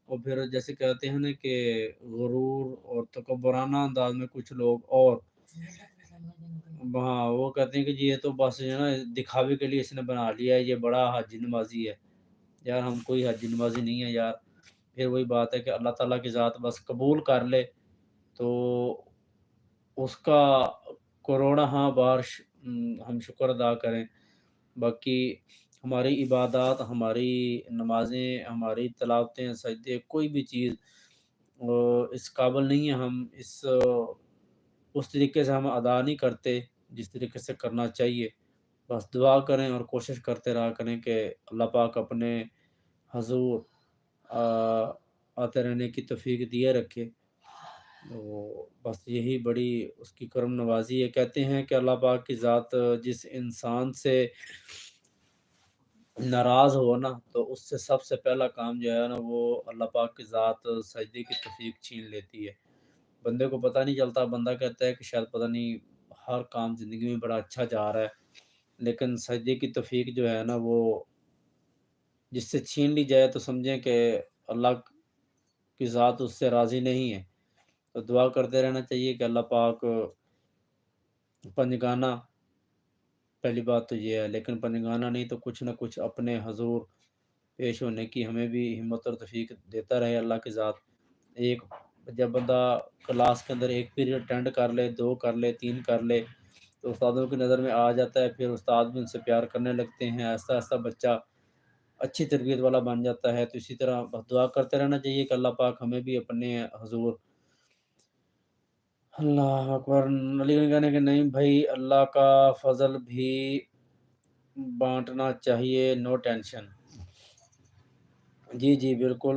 اور پھر جیسے کہتے ہیں نا کہ غرور اور تکبرانہ انداز میں کچھ لوگ، اور ہاں وہ کہتے ہیں کہ جی یہ تو بس جو ہے نا دکھاوے کے لیے اس نے بنا لیا ہے، یہ بڑا حاجی نمازی ہے۔ یار ہم کوئی حاجی نمازی نہیں ہے یار۔ پھر وہی بات ہے کہ اللہ تعالیٰ کی ذات بس قبول کر لے تو اس کا کروڑا ہاں بار ہم شکر ادا کریں۔ باقی ہماری عبادات، ہماری نمازیں، ہماری تلاوتیں، سجدے، کوئی بھی چیز اس قابل نہیں ہے، ہم اس طریقے سے ہم ادا نہیں کرتے جس طریقے سے کرنا چاہیے۔ بس دعا کریں اور کوشش کرتے رہا کریں کہ اللہ پاک اپنے حضور آتے رہنے کی توفیق دیے رکھے۔ تو بس یہی بڑی اس کی کرم نوازی ہے۔ کہتے ہیں کہ اللہ پاک کی ذات جس انسان سے ناراض ہو نا تو اس سے سب سے پہلا کام جو ہے نا وہ اللہ پاک کی ذات سجدے کی توفیق چھین لیتی ہے۔ بندے کو پتہ نہیں چلتا، بندہ کہتا ہے کہ شاید پتہ نہیں ہر کام زندگی میں بڑا اچھا جا رہا ہے، لیکن سجدے کی توفیق جو ہے نا وہ جس سے چھین لی جائے تو سمجھیں کہ اللہ کی ذات اس سے راضی نہیں ہے۔ تو دعا کرتے رہنا چاہیے کہ اللہ پاک پنجگانہ، پہلی بات تو یہ ہے، لیکن پنجگانہ نہیں تو کچھ نہ کچھ اپنے حضور پیش ہونے کی ہمیں بھی ہمت اور توفیق دیتا رہے اللہ کی ذات۔ ایک جب بندہ کلاس کے اندر ایک پیریڈ اٹینڈ کر لے، 2 کر لے، 3 کر لے تو استادوں کی نظر میں آ جاتا ہے، پھر استاد بھی ان سے پیار کرنے لگتے ہیں، آہستہ آہستہ بچہ اچھی تربیت والا بن جاتا ہے۔ تو اسی طرح بس دعا کرتے رہنا چاہیے کہ اللہ پاک ہمیں بھی اپنے حضور، اللہ اکبر، علی گنج کہنے کہ نہیں بھائی اللہ کا فضل بھی بانٹنا چاہیے، نو ٹینشن۔ جی بالکل،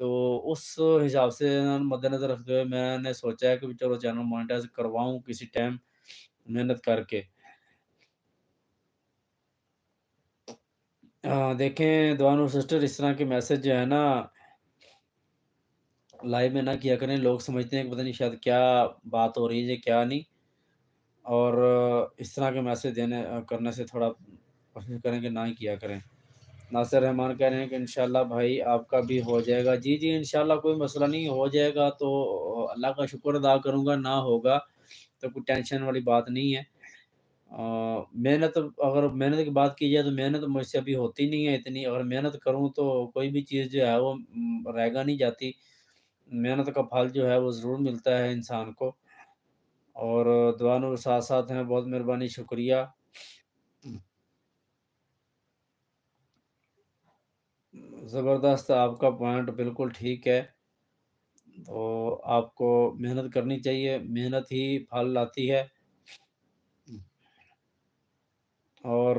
تو اس حساب سے مدنظر رکھتے ہوئے میں نے سوچا ہے کہ چلو چینل مونیٹائز کرواؤں کسی ٹائم محنت کر کے۔ دیکھیں دوانو سسٹر، اس طرح کے میسج جو ہے نا لائیو میں نہ کیا کریں، لوگ سمجھتے ہیں کہ پتہ نہیں شاید کیا بات ہو رہی ہے کیا نہیں، اور اس طرح کے میسج دینے کرنے سے تھوڑا کوشش کریں کہ نہ ہی کیا کریں۔ ناصر رحمان کہہ رہے ہیں کہ انشاءاللہ بھائی آپ کا بھی ہو جائے گا۔ جی جی انشاءاللہ کوئی مسئلہ نہیں، ہو جائے گا تو اللہ کا شکر ادا کروں گا، نہ ہوگا تو کوئی ٹینشن والی بات نہیں ہے۔ محنت، اگر محنت کی بات کی جائے تو محنت مجھ سے ابھی ہوتی نہیں ہے اتنی، اگر محنت کروں تو کوئی بھی چیز جو ہے وہ رہ گا نہیں جاتی، محنت کا پھل جو ہے وہ ضرور ملتا ہے انسان کو۔ اور دعا ساتھ ساتھ ہیں، بہت مہربانی، شکریہ۔ زبردست، آپ کا پوائنٹ بالکل ٹھیک ہے، تو آپ کو محنت کرنی چاہیے، محنت ہی پھل لاتی ہے۔ اور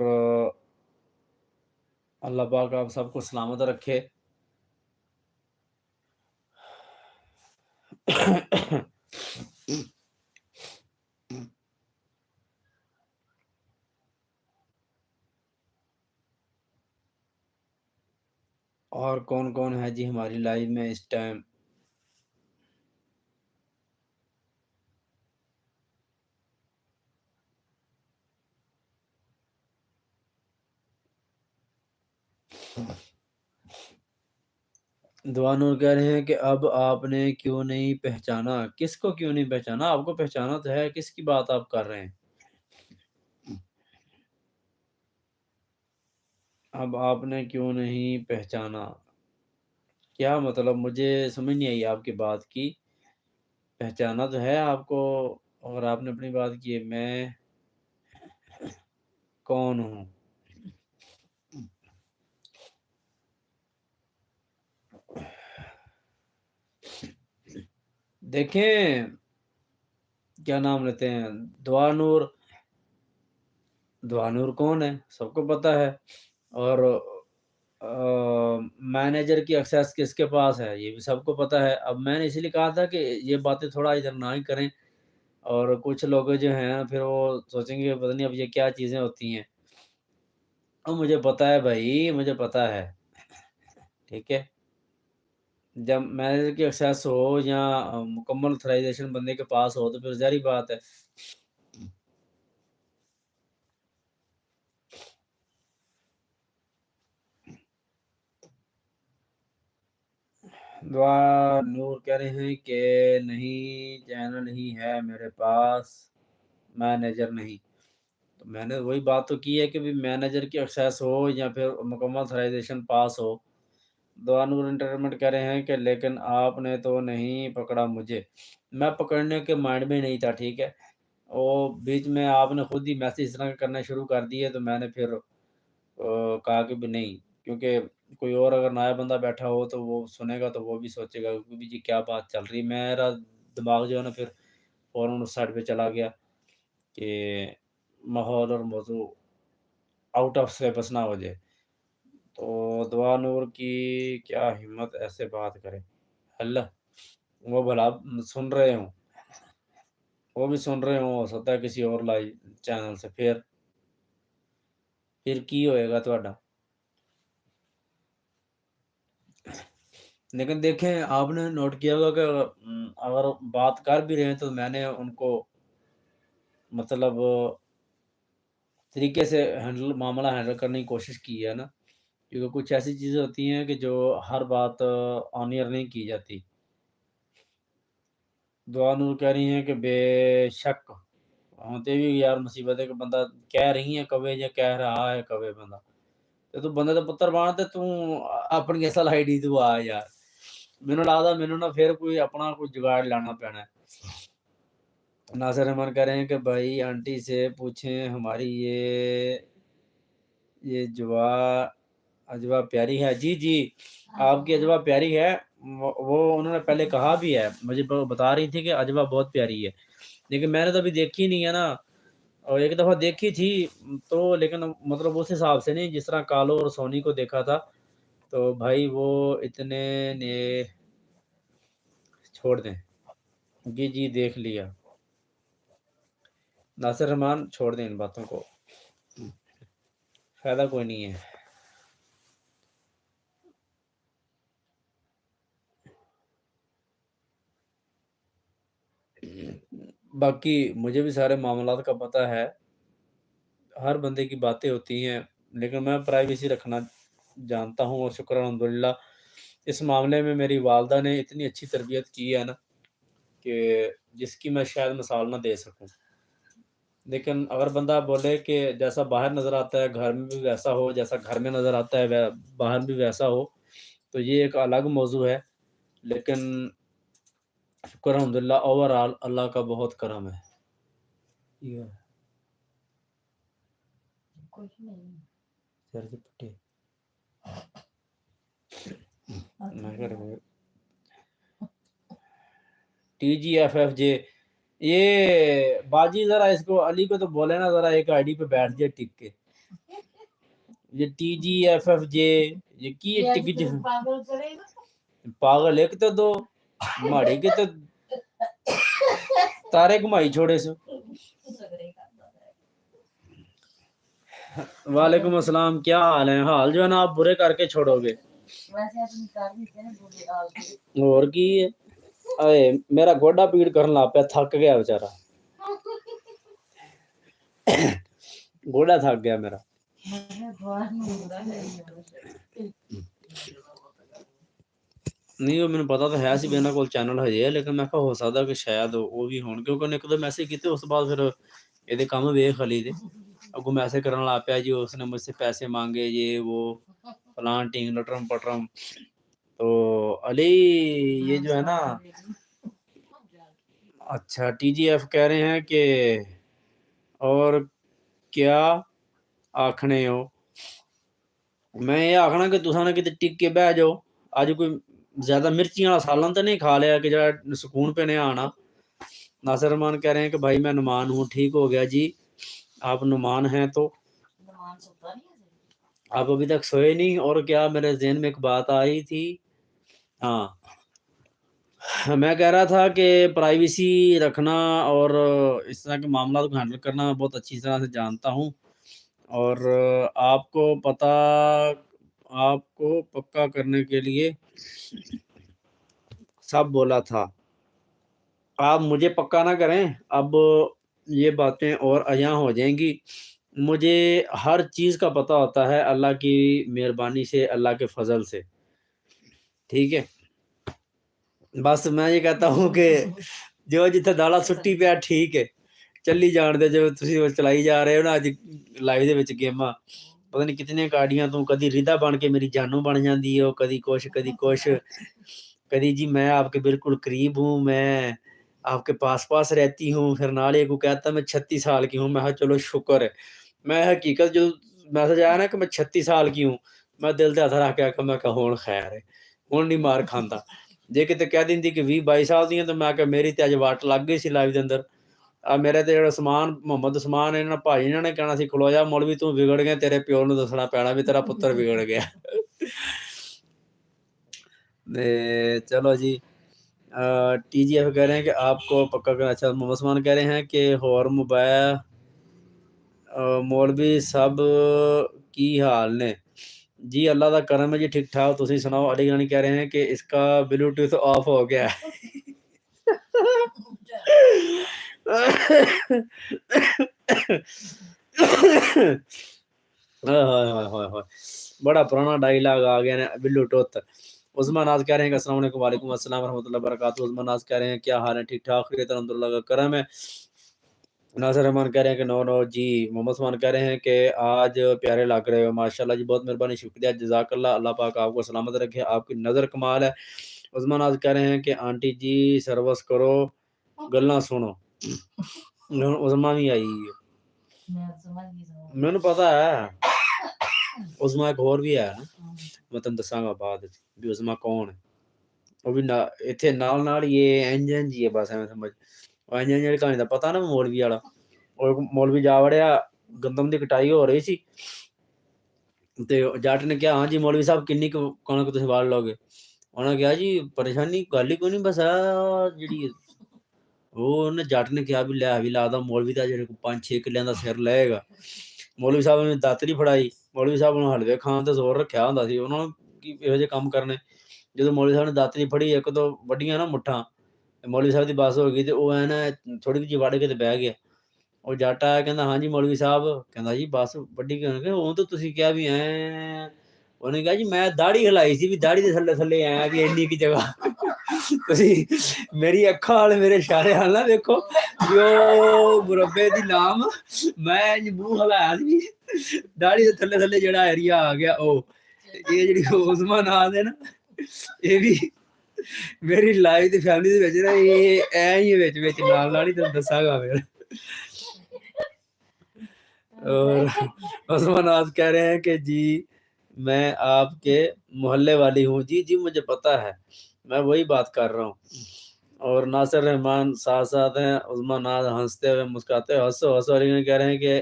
اللہ پاک آپ سب کو سلامت رکھے۔ اور کون کون ہے جی ہماری لائف میں اس ٹائم؟ دعا نور کہہ رہے ہیں کہ اب آپ نے کیوں نہیں پہچانا؟ کس کو کیوں نہیں پہچانا؟ آپ کو پہچانا تو ہے، کس کی بات آپ کر رہے ہیں؟ اب آپ نے کیوں نہیں پہچانا، کیا مطلب؟ مجھے سمجھ نہیں آئی آپ کی بات کی۔ پہچانا تو ہے آپ کو، اگر آپ نے اپنی بات کی ہے، میں کون ہوں؟ دیکھیں کیا نام لیتے ہیں، دعا نور، دعا نور کون ہے سب کو پتہ ہے، اور مینیجر کی ایکسیس کس کے پاس ہے یہ بھی سب کو پتہ ہے۔ اب میں نے اسی لیے کہا تھا کہ یہ باتیں تھوڑا ادھر نہ ہی کریں، اور کچھ لوگ جو ہیں پھر وہ سوچیں گے پتہ نہیں اب یہ کیا چیزیں ہوتی ہیں۔ اب مجھے پتہ ہے بھائی، مجھے پتہ ہے، ٹھیک ہے۔ جب مینیجر کی ایکسیس ہو یا مکمل اتھرائزیشن بندے کے پاس ہو تو پھر ظاہری بات ہے۔ دعا نور کہہ رہے ہیں کہ نہیں، چینل ہی ہے میرے پاس، مینیجر نہیں۔ تو میں نے وہی بات تو کی ہے کہ بھی مینیجر کی ایکسیس ہو یا پھر مکمل اتھرائزیشن پاس ہو۔ دعا نور انٹرٹینمنٹ کہہ رہے ہیں کہ لیکن آپ نے تو نہیں پکڑا مجھے، میں پکڑنے کے مائنڈ میں نہیں تھا، ٹھیک ہے۔ وہ بیچ میں آپ نے خود ہی میسج اس طرح کرنا شروع کر دیے تو میں نے پھر کہا کہ بھی نہیں، کیونکہ کوئی اور اگر نیا بندہ بیٹھا ہو تو وہ سنے گا تو وہ بھی سوچے گا کہ بھی جی کیا بات چل رہی، میرا دماغ جو ہے نا پھر فوراً اس سائڈ پہ چلا گیا کہ ماحول اور موضوع آؤٹ آف سلیبس نہ ہو جائے۔ تو دعا نور کی کیا ہمت ایسے بات کرے، اللہ وہ بھلا سن رہے ہوں، وہ بھی سن رہے ہوں، ہو سکتا ہے کسی اور لائیو چینل سے، پھر کی ہوئے گا تہاڈا۔ لیکن دیکھیں آپ نے نوٹ کیا ہوگا کہ اگر بات کر بھی رہے ہیں تو میں نے ان کو مطلب طریقے سے معاملہ ہینڈل کرنے کی کوشش کی ہے نا، کیونکہ کچھ ایسی چیزیں ہوتی ہیں کہ جو ہر بات آن ایئر نہیں کی جاتی۔ دعا نور کہہ رہی ہیں کہ بے شک ہوتے بھی یار مصیبت ہے کہ بندہ کہہ رہی ہیں کوے یا کہہ رہا ہے کوے بندہ، تو بندے تو پتر بان تے تو اپنی اصل آئی ڈی تو آ یار، مینوں لگدا مینوں نا پھر کوئی اپنا کوئی جگاڑ لانا پینا ہے۔ ناصر احمد کہہ رہے ہیں کہ بھائی آنٹی سے پوچھیں ہماری یہ اجوا پیاری ہے۔ جی جی آپ کی اجوا پیاری ہے، وہ انہوں نے پہلے کہا بھی ہے، مجھے بتا رہی تھی کہ اجوا بہت پیاری ہے، لیکن میں نے تو ابھی دیکھی نہیں ہے نا، اور ایک دفعہ دیکھی تھی تو لیکن مطلب اس حساب سے نہیں جس طرح کالو اور سونی کو دیکھا تھا، تو بھائی وہ اتنے نے چھوڑ دیں. جی دیکھ لیا. ناصر رحمان چھوڑ دیں ان باتوں کو، فائدہ کوئی نہیں ہے. باقی مجھے بھی سارے معاملات کا پتہ ہے، ہر بندے کی باتیں ہوتی ہیں، لیکن میں پرائیویسی رکھنا جانتا ہوں، اور شکر الحمدللہ اس معاملے میں میری والدہ نے اتنی اچھی تربیت کی ہے نا کہ جس کی میں شاید مثال نہ دے سکوں. لیکن اگر بندہ بولے کہ جیسا باہر نظر آتا ہے گھر میں بھی ویسا ہو، جیسا گھر میں نظر آتا ہے باہر بھی ویسا ہو، تو یہ ایک الگ موضوع ہے. لیکن شکر الحمدللہ اوور آل اللہ کا بہت کرم ہے. سر سے پٹے TGFFJ. یہ باجی ذرا اس کو علی کو تو بولے نا ذرا ایک آئی ڈی پہ بیٹھ جائے ٹک کے. یہ TGFFJ یہ کی ٹک پاگل ایک تو دو ماڑی کے تو تارے گھمائی چھوڑے سو. وعلیکم السلام، کیا حال ہے؟ حال جو ہے نا آپ برے کر کے چھوڑو گے. اور کی ہے اے میرا گوڈا پیڑ کرن لا پیا، تھک گیا بیچارہ، گوڈا تھک گیا میرا. نہیں وہ مجھے پتا تو ہے سی بھی انہاں کول چینل ہے، لیکن میں کہا ہو سکتا کہ شاید وہ بھی ہون، کیونکہ انہیں ایک دو میسج کیتے، اس بعد پھر یہ کام ویخ علی دے اگو میسج کرن لا پیا جی اس نے مجھ سے پیسے مانگے یہ وہ فلان ٹنگ لٹرم پٹرم. تو علی یہ جو ہے نا اچھا TGF کہہ رہے ہیں کہ اور کیا آکھنے ہو. میں یہ آخنا کہ تساں نے کتے ٹک کے بہ جاؤ. اج کوئی زیادہ مرچیاں والا سالن تو نہیں کھا لیا کہ جڑا سکون پہ نہیں آنا. ناصر رحمان کہہ رہے ہیں کہ بھائی میں نعمان ہوں. ٹھیک ہو گیا جی، آپ نعمان ہیں تو آپ ابھی تک سوئے نہیں. اور کیا میرے ذہن میں ایک بات آئی تھی، ہاں میں کہہ رہا تھا کہ پرائیویسی رکھنا اور اس طرح کے معاملات کو ہینڈل کرنا میں بہت اچھی طرح سے جانتا ہوں. اور آپ کو پتہ، آپ کو پکا کرنے کے لیے سب بولا تھا. آپ مجھے پکا نہ کریں، اب یہ باتیں اور عیاں ہو جائیں گی. مجھے ہر چیز کا پتہ ہوتا ہے اللہ کی مہربانی سے، اللہ کے فضل سے. ٹھیک ہے، بس میں یہ کہتا ہوں کہ جو جتھے دالا سٹی پیا ٹھیک ہے چلی جان دے. جو تسی چلائی جا رہے ہو نا اج لائیو دے وچ گیماں، پتہ نہیں کتنے گاڑیاں تو کدی ردا بن کے میری جانو بن جاندی ہے، کدی کچھ کدی جی میں آپ کے بالکل قریب ہوں، میں آپ کے پاس رہتی ہوں. پھر نالے کو کہتا میں 36 سال کی ہوں. میں کہا چلو شکر ہے. میں حقیقت جو میسج آیا نا کہ میں 36 سال کی ہوں، میں دل تے ہاتھ رکھ کے آکھا میں کہ ہون خیر ہے، ہون نہیں مار کھاندا. جے کتے کہہ دیندی کہ 20-22 سال دی ہیں تو میں کہ میری تے اج واٹ لگ گئی سی لائف دے اندر. میرے تے جڑا عثمان محمد عثمان انہاں بھائی انہاں نے کہنا سی کھلو جا مولوی تو بگڑ گیا، تیرے پیو نوں دسنا پینا بھی تیرا پتر بگڑ گیا. چلو جی. TGF کہہ رہے ہیں کہ آپ کو پکا کرنا. اچھا محمد عثمان کہہ رہے ہیں کہ اور موبائل مولوی صاحب کی حال نے جی اللہ دا کرم ہے جی ٹھیک ٹھاک. تسی سناؤ. علی گانی کہہ رہے ہیں کہ اس کا بلوٹوتھ آف ہو گیا ہے. بڑا پرانا ڈائلاگ آ گیا نا بلوٹوتھ. عثمان ناز کہہ رہے ہیں کہ السلام علیکم. وعلیکم السلام ورحمۃ اللہ وبرکاتہ. عثمان ناز کہہ رہے ہیں کیا حال ہے؟ ٹھیک ٹھاک خیریت الحمدللہ کا کرم ہے. ناصر رحمان کہہ رہے ہیں کہ نو جی. محمد عثمان کہہ رہے ہیں کہ آج پیارے لگ رہے ہو ماشاءاللہ جی، بہت مہربانی شکریہ جزاک اللہ. اللہ پاک آپ کو سلامت رکھے، آپ کی نظر کمال ہے. عثمان ناز کہہ رہے ہیں کہ آنٹی جی سروس کرو گلاں سنو. عثمان بھی آئی ہے، مینوں پتہ ہے. عثمان ایک اور بھی ہے نا، میں تم دساں گا بعد بھی عثمان کون ہے. وہ بھی ایتھے نال یہ انجن جی ہے، بس ایویں سمجھ. انجن جی کہانی دا پتہ نا مولوی والا. اور مولوی جا وڑیا، گندم دی کٹائی ہو رہی سی تے جٹ نے کہا ہاں جی مولوی صاحب کنی کنک تسی وال لو گے؟ انہوں نے کہا جی پریشانی گل ہی کوئی نہیں بس جڑی وہ جٹ نے کہا بھی لے بھی لا مولوی کا جڑے 5-6 کلے کا سر لے گا مولوی صاحب نے داتری فڑائی مولوی صاحب نے حلوے کھان تے زور رکھیا ہوندا سی انہوں نے کی یہو جے کام کرنے جدو مولوی صاحب نے داتری پھڑی ایک تو وڈیاں نا مٹھاں مولوی صاحب دی بس ہو گئی تے او ہے نا تھوڑی جی وڑ کے تے بہ گیا وہ جٹ آیا کہندا ہاں جی مولوی صاحب کہندا جی بس وڈی کہ وہ تو تسی کہا بھی ہیں انہوں نے کہا جی میں داڑھی ہلائی سی بھی داڑھی دے تھلے تھلے آیا بھی اینی کی جگہ تسی میری اکھاں والے میرے اشارے حال نہ دیکھو جو مربے دی نام میں منہ ہلایا سی داڑھی دے تھلے تھلے جڑا ایریا آ گیا او یہ جڑی عثمان ناز ہے نا یہ بھی میری لائف دی فیملی دے وچ نا یہ اے ہی وچ وچ نال نال ہی تے دساں گا پھر اور عثمان ناز کہہ رہے ہیں کہ جی میں آپ کے محلے والی ہوں جی جی مجھے پتا ہے میں وہی بات کر رہا ہوں اور ناصر رحمان ساتھ ساتھ ہیں عثمان ناز ہنستے ہوئے مسکراتے ہوئے ہنسو ہنسو علی کہہ رہے ہیں کہ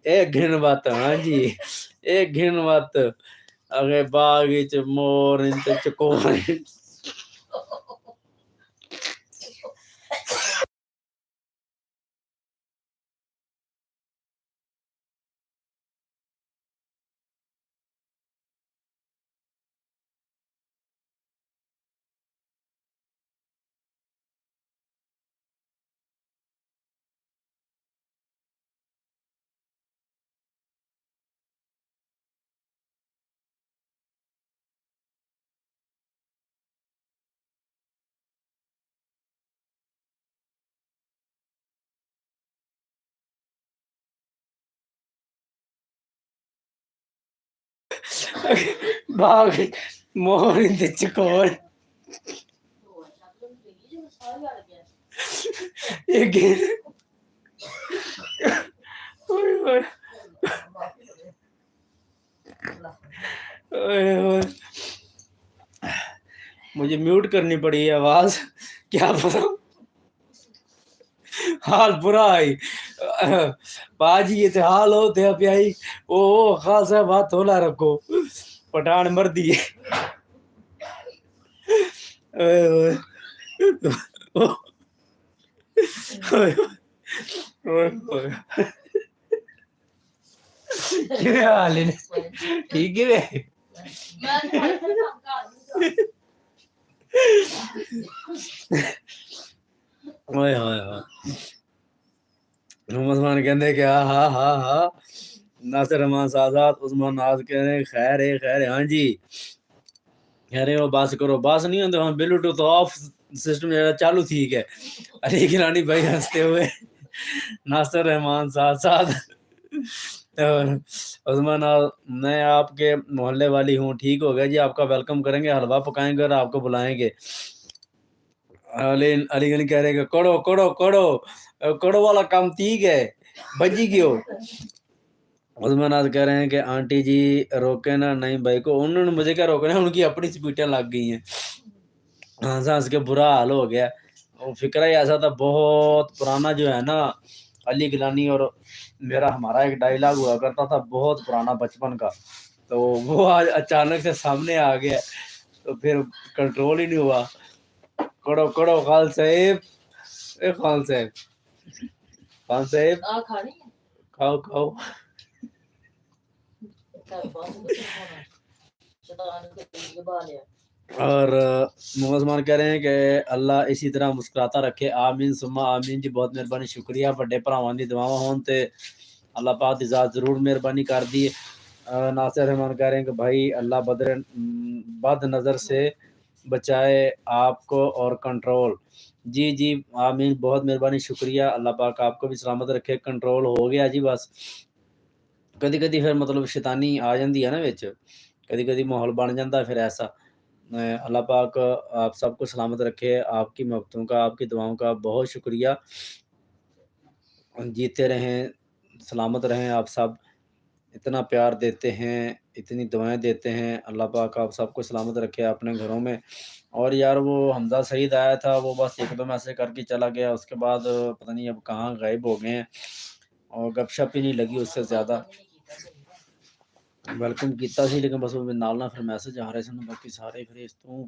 اے گھن بات ہاں جی اے گھن بات اگے باغ وچ مور انتے چکور باغ مور انتے چکور یہ گھن مجھے میوٹ کرنی پڑی ہے آواز کیا پتا حال برا آئی باجی یہ حال ہوتے پیائی او خاص ہے بات تھولا رکھو پٹھان مر دیے حال ٹھیک ہے عثمان کہندے کہ ہاں ہاں ہاں ناصر رحمان سازات عثمان ناز کہہ رہے خیر ہے ہاں جی کہہ رہے ہو بس کرو بس نہیں ہوندے ہاں بلوٹوتھ آف سسٹم جڑا چالو ٹھیک ہے علی گیلانی بھائی ہنستے ہوئے ناصر رحمان ساتھ اور عثمان میں آپ کے محلے والی ہوں ٹھیک ہو گیا جی آپ کا ویلکم کریں گے حلوہ پکائیں گے اور آپ کو بلائیں گے علی گلی کہہ رہے کہ کڑو والا کام ٹھیک ہے بجی کیوں عثمان ناز کہہ رہے ہیں کہ آنٹی جی روکے نا نہیں بھائی کو انہوں نے مجھے کیا روکنا ان کی اپنی سپیٹیں لگ گئی ہیں ہنس ہنس کے برا حال ہو گیا وہ فکرہ ہی ایسا تھا بہت پرانا جو ہے نا علی گیلانی اور میرا ہمارا ایک ڈائلاگ ہوا کرتا تھا بہت پرانا بچپن کا تو وہ آج اچانک سے سامنے آ گیا تو پھر کنٹرول ہی نہیں ہوا کڑو خان صاحب اے خان صاحب کھاؤ اور عثمان کہہ رہے ہیں کہ اللہ اسی طرح مسکراتا رکھے آمین ثم آمین جی بہت مہربانی شکریہ بڑے بھراواں دی دعاواں ہون تے اللہ پاک دی ذات ضرور مہربانی کر دی ناصر رحمان کہہ رہے ہیں کہ بھائی اللہ بد نظر سے بچائے آپ کو اور کنٹرول جی آمین بہت مہربانی شکریہ اللہ پاک آپ کو بھی سلامت رکھے کنٹرول ہو گیا جی بس کدی پھر مطلب شیطانی آ جاندی ہے نا وچ کدی ماحول بن جاتا ہے پھر ایسا اللہ پاک آپ سب کو سلامت رکھے آپ کی محبتوں کا آپ کی دعاؤں کا بہت شکریہ جیتے رہیں سلامت رہیں آپ سب اتنا پیار دیتے ہیں اتنی دعائیں دیتے ہیں اللہ پاک آپ سب کو سلامت رکھے اپنے گھروں میں اور یار وہ حمزہ سعید آیا تھا وہ بس ایک دم ایسے کر کے چلا گیا اس کے بعد پتہ نہیں اب کہاں غائب ہو گئے ہیں اور گپ شپ ہی نہیں لگی اس سے زیادہ ਵੈਲਕਮ ਕੀਤਾ ਸੀ ਲੇਕਿਨ ਬਸ ਉਹ ਨਾਲ ਨਾਲ ਫਿਰ ਮੈਸੇਜ ਆ ਰਹੇ ਸਨ, ਬਾਕੀ ਸਾਰੇ ਫਿਰ ਇਸ ਤੋਂ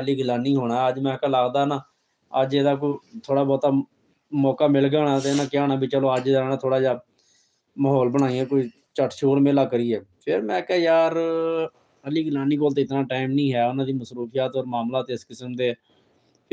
ਅਲੀ ਗਿਲਾਨੀ ਹੋਣਾ। ਅੱਜ ਮੈਂ ਕਿਹਾ ਲੱਗਦਾ ਨਾ ਅੱਜ ਇਹਦਾ ਕੋਈ ਥੋੜਾ ਬਹੁਤਾ ਮੌਕਾ ਮਿਲ ਗਿਆ ਹੋਣਾ, ਤੇ ਇਹਨਾਂ ਕਿਹਾ ਹੋਣਾ ਵੀ ਚਲੋ ਅੱਜ ਦਾ ਨਾ ਥੋੜਾ ਜਿਹਾ ਮਾਹੌਲ ਬਣਾਈਏ, ਕੋਈ ਝੱਟ ਸ਼ੋਰ ਮੇਲਾ ਕਰੀਏ। ਫਿਰ ਮੈਂ ਕਿਹਾ ਯਾਰ ਅਲੀ ਗਿਲਾਨੀ ਕੋਲ ਤਾਂ ਇਤਨਾ ਟਾਈਮ ਨਹੀਂ ਹੈ, ਉਹਨਾਂ ਦੀ ਮਸਰੂਫੀਅਤ ਔਰ ਮਾਮਲਾਤ ਇਸ ਕਿਸਮ ਦੇ।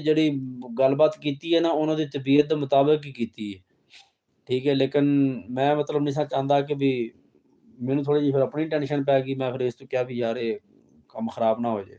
ਜਿਹੜੀ ਗੱਲਬਾਤ ਕੀਤੀ ਹੈ ਨਾ ਉਹਨਾਂ ਦੀ ਤਬੀਅਤ ਦੇ ਮੁਤਾਬਕ ਹੀ ਕੀਤੀ ਹੈ, ਠੀਕ ਹੈ, ਲੇਕਿਨ ਮੈਂ ਮਤਲਬ ਨਹੀਂ ਸਾ ਚਾਹੁੰਦਾ ਕਿ ਵੀ ਮੈਨੂੰ ਥੋੜੀ ਜਿਹੀ ਫਿਰ ਆਪਣੀ ਟੈਨਸ਼ਨ ਪੈ ਗਈ। ਮੈਂ ਫਿਰ ਇਸ ਤੋਂ ਕਿਹਾ ਵੀ ਯਾਰ ਇਹ ਕੰਮ ਖਰਾਬ ਨਾ ਹੋ ਜਾਏ।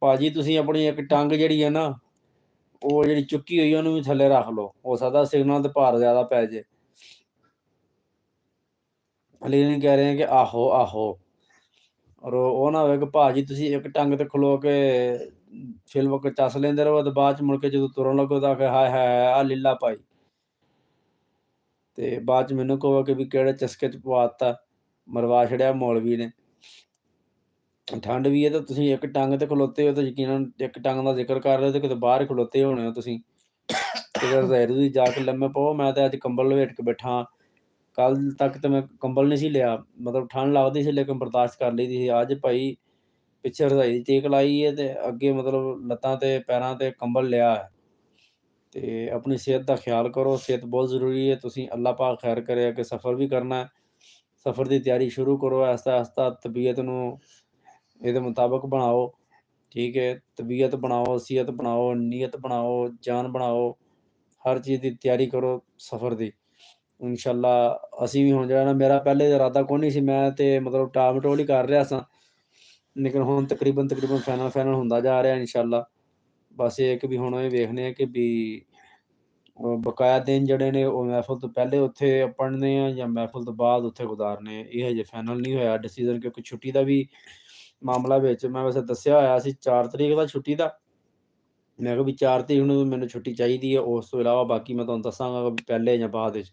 ਭਾਜੀ ਤੁਸੀਂ ਆਪਣੀ ਇੱਕ ਟੰਗ ਜਿਹੜੀ ਹੈ ਨਾ, ਉਹ ਜਿਹੜੀ ਚੁੱਕੀ ਹੋਈ ਉਹਨੂੰ ਵੀ ਥੱਲੇ ਰੱਖ ਲਓ, ਹੋ ਸਕਦਾ ਸਿਗਨਲ ਤੇ ਭਾਰ ਜ਼ਿਆਦਾ ਪੈ ਜੇ। ਅਲੀ ਨਹੀਂ ਕਹਿ ਰਹੇ ਕਿ ਆਹੋ ਆਹੋ, ਔਰ ਉਹ ਨਾ ਹੋਵੇ ਕਿ ਭਾਜੀ ਤੁਸੀਂ ਇੱਕ ਟੰਗ ਤੇ ਖਲੋ ਕੇ ਫਿਲਮ ਕੋ ਚੱਸ ਲੈਂਦੇ ਰਹੋ ਤੇ ਬਾਅਦ ਚ ਮੁੜ ਕੇ ਜਦੋਂ ਤੁਰਨ ਲੱਗੋ ਤਾਂ ਕਿ ਹਾਏ ਹਾਏ ਆ ਲੀਲਾ ਭਾਈ, ਤੇ ਬਾਅਦ ਚ ਮੈਨੂੰ ਕਹੋ ਕਿ ਵੀ ਕਿਹੜੇ ਚਸਕੇ ਚ ਪਵਾਤਾ, ਮਰਵਾ ਛੜਿਆ ਮੌਲਵੀ ਨੇ। ਠੰਡ ਵੀ ਹੈ ਤਾਂ ਤੁਸੀਂ ਇੱਕ ਟੰਗ ਤੇ ਖਲੋਤੇ ਹੋ ਤਾਂ ਯਕੀਨਨ ਇੱਕ ਟੰਗ ਦਾ ਜ਼ਿਕਰ ਕਰ ਰਹੇ ਹੋ ਤੇ ਕਿਤੇ ਬਾਹਰ ਹੀ ਖਲੋਤੇ ਹੋਣੇ ਹੋ ਤੁਸੀਂ। ਕਿਤੇ ਰਜ਼ਾਈ ਰਜ਼ੂਈ ਜਾ ਕੇ ਲੰਮੇ ਪਓ। ਮੈਂ ਤਾਂ ਅੱਜ ਕੰਬਲ ਲਪੇਟ ਕੇ ਬੈਠਾ। ਕੱਲ੍ਹ ਤੱਕ ਤਾਂ ਮੈਂ ਕੰਬਲ ਨਹੀਂ ਸੀ ਲਿਆ, ਮਤਲਬ ਠੰਡ ਲੱਗਦੀ ਸੀ ਲੇਕਿਨ ਬਰਦਾਸ਼ਤ ਕਰ ਲਈਦੀ ਸੀ। ਅੱਜ ਭਾਈ ਪਿੱਛੇ ਰਜ਼ਾਈ ਦੀ ਟੇਕ ਲਾਈ ਹੈ ਤੇ ਅੱਗੇ ਮਤਲਬ ਲੱਤਾਂ ਤੇ ਪੈਰਾਂ ਤੇ ਕੰਬਲ ਲਿਆ ਹੈ। ਤੇ ਆਪਣੀ ਸਿਹਤ ਦਾ ਖਿਆਲ ਕਰੋ, ਸਿਹਤ ਬਹੁਤ ਜ਼ਰੂਰੀ ਹੈ। ਤੁਸੀਂ ਅੱਲਾਹ ਪਾਕ ਖੈਰ ਕਰੇ ਕਿ ਸਫ਼ਰ ਵੀ ਕਰਨਾ ਹੈ, ਸਫ਼ਰ ਦੀ ਤਿਆਰੀ ਸ਼ੁਰੂ ਕਰੋ, ਆਹਿਸਤਾ ਆਹਿਸਤਾ ਤਬੀਅਤ ਨੂੰ ਇਹਦੇ ਮੁਤਾਬਕ ਬਣਾਓ, ਠੀਕ ਹੈ। ਤਬੀਅਤ ਬਣਾਓ, ਸਿਹਤ ਬਣਾਓ, ਨੀਅਤ ਬਣਾਓ, ਜਾਨ ਬਣਾਓ, ਹਰ ਚੀਜ਼ ਦੀ ਤਿਆਰੀ ਕਰੋ ਸਫ਼ਰ ਦੀ। ਇਨਸ਼ਾਅੱਲਾ ਅਸੀਂ ਵੀ ਹੁਣ ਜਿਹੜਾ ਨਾ, ਮੇਰਾ ਪਹਿਲੇ ਇਰਾਦਾ ਕੋਈ ਨਹੀਂ ਸੀ, ਮੈਂ ਤੇ ਮਤਲਬ ਟਾਲ ਮਟੋਲ ਹੀ ਕਰ ਰਿਹਾ ਸਾਂ, ਲੇਕਿਨ ਹੁਣ ਤਕਰੀਬਨ ਫਾਈਨਲ ਹੁੰਦਾ ਜਾ ਰਿਹਾ ਇਨਸ਼ਾਅੱਲਾ। ਬਸ ਇਹ ਕਿ ਵੀ ਹੁਣ ਇਹ ਵੇਖਦੇ ਆ ਕਿ ਵੀ ਬਕਾਇਆ ਦਿਨ ਜਿਹੜੇ ਨੇ ਉਹ ਮਹਿਫਲ ਤੋਂ ਪਹਿਲੇ ਉੱਥੇ ਪੜ੍ਹਨੇ ਆ ਜਾਂ ਮਹਿਫਲ ਤੋਂ ਬਾਅਦ ਉੱਥੇ ਗੁਜ਼ਾਰਨੇ ਆ, ਇਹ ਹਜੇ ਫਾਈਨਲ ਨਹੀਂ ਹੋਇਆ ਡਿਸੀਜਨ, ਕਿਉਂਕਿ ਛੁੱਟੀ ਦਾ ਵੀ ਮਾਮਲਾ ਵਿੱਚ ਮੈਂ ਵੈਸੇ ਦੱਸਿਆ ਹੋਇਆ ਸੀ 4 ਤਰੀਕ ਦਾ ਛੁੱਟੀ ਦਾ। ਮੈਂ ਕਿਹਾ ਵੀ 4 ਤਰੀਕ ਨੂੰ ਮੈਨੂੰ ਛੁੱਟੀ ਚਾਹੀਦੀ ਹੈ, ਉਸ ਤੋਂ ਇਲਾਵਾ ਬਾਕੀ ਮੈਂ ਤੁਹਾਨੂੰ ਦੱਸਾਂਗਾ ਵੀ ਪਹਿਲੇ ਜਾਂ ਬਾਅਦ ਵਿੱਚ।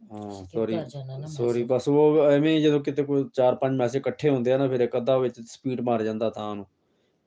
ਹਾਂ ਸੌਰੀ ਕਰ ਜਾਣਾ ਨਾ ਸੌਰੀ, ਮੈਸੇਜ। ਬਸ ਉਹ ਐਵੇਂ ਹੀ ਜਦੋਂ ਕਿਤੇ ਕੋਈ 4-5 ਮੈਸੇਜ ਇਕੱਠੇ ਹੁੰਦੇ ਆ ਨਾ, ਫਿਰ ਇੱਕ ਅੱਧਾ ਵਿੱਚ ਸਪੀਡ ਮਾਰ ਜਾਂਦਾ ਤਾਂ ਉਹਨੂੰ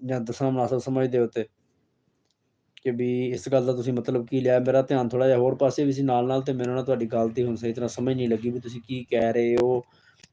ਜਾਂ ਦੱਸਣਾ ਮੁਨਾਸਬ ਸਮਝਦੇ ਹੋ ਤੇ ਕਿ ਵੀ ਇਸ ਗੱਲ ਦਾ ਤੁਸੀਂ ਮਤਲਬ ਕੀ ਲਿਆ। ਮੇਰਾ ਧਿਆਨ ਥੋੜਾ ਜਿਹਾ ਹੋਰ ਪਾਸੇ ਵੀ ਸੀ ਨਾਲ ਤੇ ਮੈਨੂੰ ਨਾ ਤੁਹਾਡੀ ਗੱਲ ਦੀ ਹੁਣ ਸਹੀ ਤਰ੍ਹਾਂ ਸਮਝ ਨਹੀਂ ਲੱਗੀ ਵੀ ਤੁਸੀਂ ਕੀ ਕਹਿ ਰਹੇ ਹੋ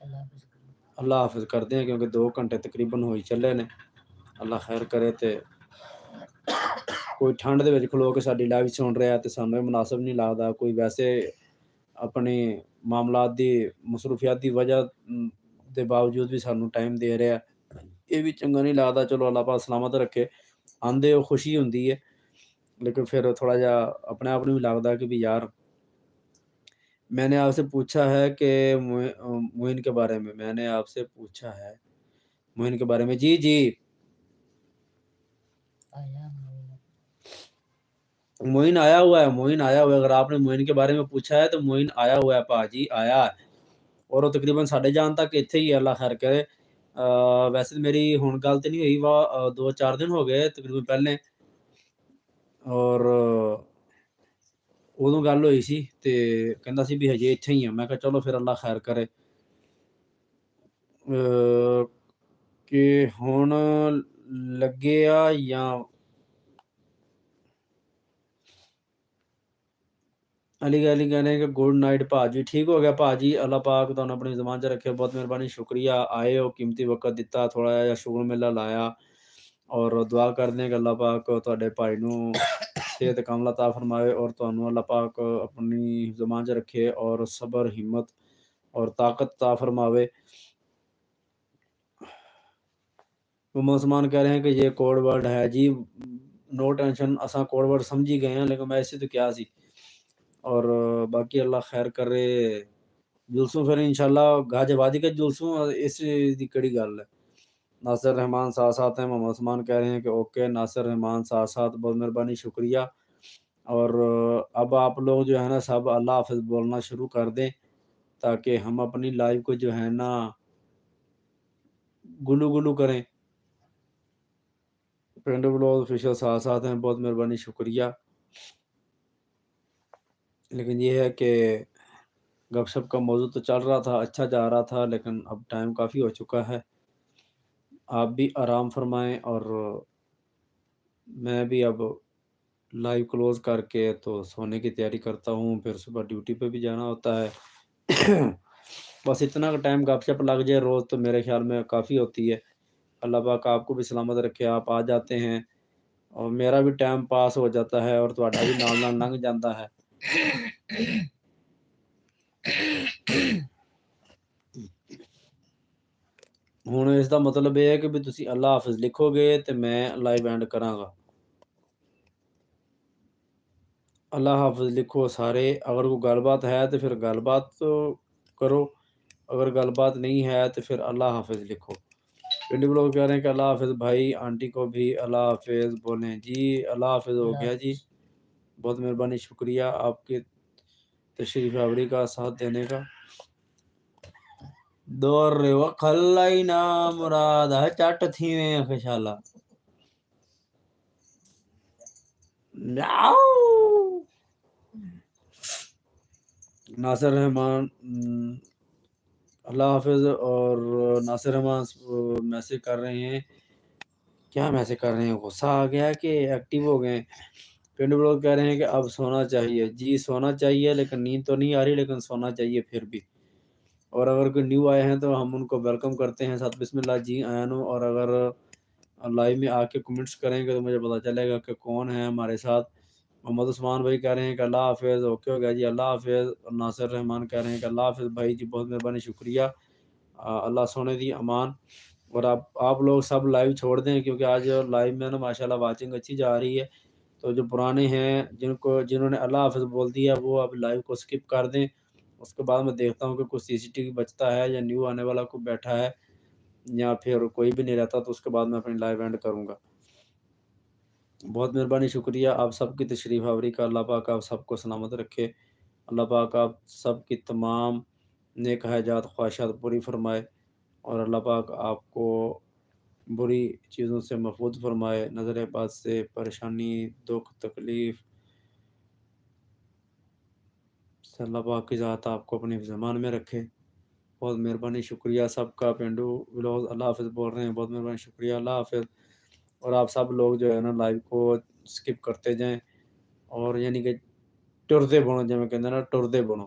ਅੱਲਾ ਹਾਫਿਜ਼। اللہ حافظ کر دیں کیونکہ 2 گھنٹے تقریباً ہوئی چلے نے اللہ خیر کرے تے کوئی ٹھنڈ دے وچ کھلو کے ساڈی لائیو سن رہا تے سانوں یہ مناسب نہیں لگدا کوئی ویسے اپنی معاملات دی مصروفیات دی وجہ دے باوجود بھی سانوں ٹائم دے رہا یہ بھی چنگا نہیں لگدا چلو اللہ پاک سلامت رکھے آندے ہو خوشی ہوندی ہے لیکن پھر تھوڑا جا اپنے آپ نوں بھی لگدا کہ بھی یار میں نے آپ سے پوچھا ہے کہ معین کے بارے میں نے آپ سے پوچھا ہے معین کے بارے میں جی آیا موین معین آیا ہوا ہے اگر آپ نے معین کے بارے میں پوچھا ہے تو معین آیا ہوا ہے پاجی آیا ہے اور وہ تقریباً ساڈے جان تک اتنے ہی ہے اللہ خیر کرے ویسے میری ہن گل تو نہیں ہوئی 2-4 دن ہو گئے تقریباً پہلے اور ادوں گل ہوئی سی تے کہندا سی بھی ہجے اتنے ہی میں کہا چلو پھر اللہ خیر کرے کہ ہن لگے یا علی کہہ رہے ہیں کہ گڈ نائٹ پاجی ٹھیک ہو گیا پاجی اللہ پاک تانوں اپنی زبان چ رکھے بہت مہربانی شکریہ آئے ہو قیمتی وقت دتا تھوڑا جہا شکر میلہ لایا اور دعا کرنے کہ اللہ پاک تواڈے بھائی نوں صحت کاملہ عطا فرمائے اور تانوں اللہ پاک اپنی زبان چ رکھے اور صبر ہمت اور طاقت عطا فرماوے مسلمان کہہ رہے ہیں کہ یہ کوڈ ورڈ ہے جی نو ٹینشن اساں کوڈ ورڈ سمجھی گئے ہیں لیکن میں ایسے تو کیا سی اور باقی اللہ خیر کرے جلسوں پھر انشاءاللہ گاج وادی کے جلسوں اس دی کڑی گل ہے ناصر رحمان ساتھ ہیں محمد عثمان کہہ رہے ہیں کہ اوکے ناصر رحمان ساتھ بہت مہربانی شکریہ اور اب آپ لوگ جو ہے نا سب اللہ حافظ بولنا شروع کر دیں تاکہ ہم اپنی لائف کو جو ہے نا گلو کریں پرنٹ بلاگ آفیشل ساتھ ہیں بہت مہربانی شکریہ لیکن یہ ہے کہ گپ شپ کا موضوع تو چل رہا تھا اچھا جا رہا تھا لیکن اب ٹائم کافی ہو چکا ہے آپ بھی آرام فرمائیں اور میں بھی اب لائیو کلوز کر کے تو سونے کی تیاری کرتا ہوں پھر صبح ڈیوٹی پہ بھی جانا ہوتا ہے بس اتنا کا ٹائم گپ شپ لگ جائے روز تو میرے خیال میں کافی ہوتی ہے اللہ پاک آپ کو بھی سلامت رکھے آپ آ جاتے ہیں اور میرا بھی ٹائم پاس ہو جاتا ہے اور تہاڈا بھی نال لنਘ جاتا ہے ہن اس دا مطلب یہ ہے کہ بھی تسی اللہ حافظ لکھو گے تے میں لائیو اینڈ کراں گا اللہ حافظ لکھو سارے اگر کوئی گل بات ہے تو پھر گل بات کرو اگر گل بات نہیں ہے تو پھر اللہ حافظ لکھو پنڈی لوگ کہہ رہے ہیں کہ اللہ حافظ بھائی آنٹی کو بھی اللہ حافظ بولیں جی اللہ حافظ ہو اللہ گیا جی حافظ بہت مہربانی شکریہ آپ کے تشریف آوری کا ساتھ دینے کا دور وکھلائی نا مراد چٹ تھی میں خشالہ ناصر رحمان اللہ حافظ اور ناصر رحمان میسج کر رہے ہیں کیا میسج کر رہے ہیں غصہ آ گیا کہ ایکٹیو ہو گئے پنڈ لوگ کہہ رہے ہیں کہ اب سونا چاہیے جی سونا چاہیے لیکن نیند تو نہیں آ رہی لیکن سونا چاہیے پھر بھی اور اگر کوئی نیو آئے ہیں تو ہم ان کو ویلکم کرتے ہیں ساتھ بسم اللہ جی آئینو اور اگر لائیو میں آ کے کمنٹس کریں گے تو مجھے پتہ چلے گا کہ کون ہے ہمارے ساتھ محمد عثمان بھائی کہہ رہے ہیں کہ اللہ حافظ اوکے ہو گیا جی اللہ حافظ اور ناصر رحمان کہہ رہے ہیں کہ اللہ حافظ بھائی جی بہت مہربانی شکریہ اللہ سونے دی امان اور آپ لوگ سب لائیو چھوڑ دیں کیونکہ آج لائیو میں نا ماشاءاللہ واچنگ اچھی جا رہی ہے تو جو پرانے ہیں جنہوں نے اللہ حافظ بول دیا وہ اب لائیو کو سکپ کر دیں اس کے بعد میں دیکھتا ہوں کہ کوئی سی سی ٹی وی بچتا ہے یا نیو آنے والا کوئی بیٹھا ہے یا پھر کوئی بھی نہیں رہتا تو اس کے بعد میں اپنی لائیو اینڈ کروں گا بہت مہربانی شکریہ آپ سب کی تشریف آوری کا اللہ پاک آپ سب کو سلامت رکھے اللہ پاک آپ سب کی تمام نیک حاجات خواہشات پوری فرمائے اور اللہ پاک آپ کو بری چیزوں سے محفوظ فرمائے نظر بد سے پریشانی دکھ تکلیف سے اللہ پاک کی ذات آپ کو اپنی زمان میں رکھے بہت مہربانی شکریہ سب کا پینڈو ولوز اللہ حافظ بول رہے ہیں بہت مہربانی شکریہ اللہ حافظ اور آپ سب لوگ جو ہے نا لائیو کو سکپ کرتے جائیں اور یعنی کہ ٹردے بنو جی میں کہتے ہیں نا ٹردے بنو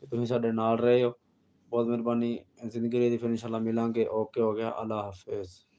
ਕਿ ਤੁਸੀਂ ਸਾਡੇ ਨਾਲ ਰਹੇ ਹੋ। ਬਹੁਤ ਮਿਹਰਬਾਨੀ। ਜ਼ਿੰਦਗੀ ਲਈ ਫਿਰ ਇਨਸ਼ਾਅੱਲਾ ਮਿਲਾਂਗੇ। ਓਕੇ ਹੋ ਗਿਆ। ਅੱਲਾ ਹਾਫ਼ਿਜ਼।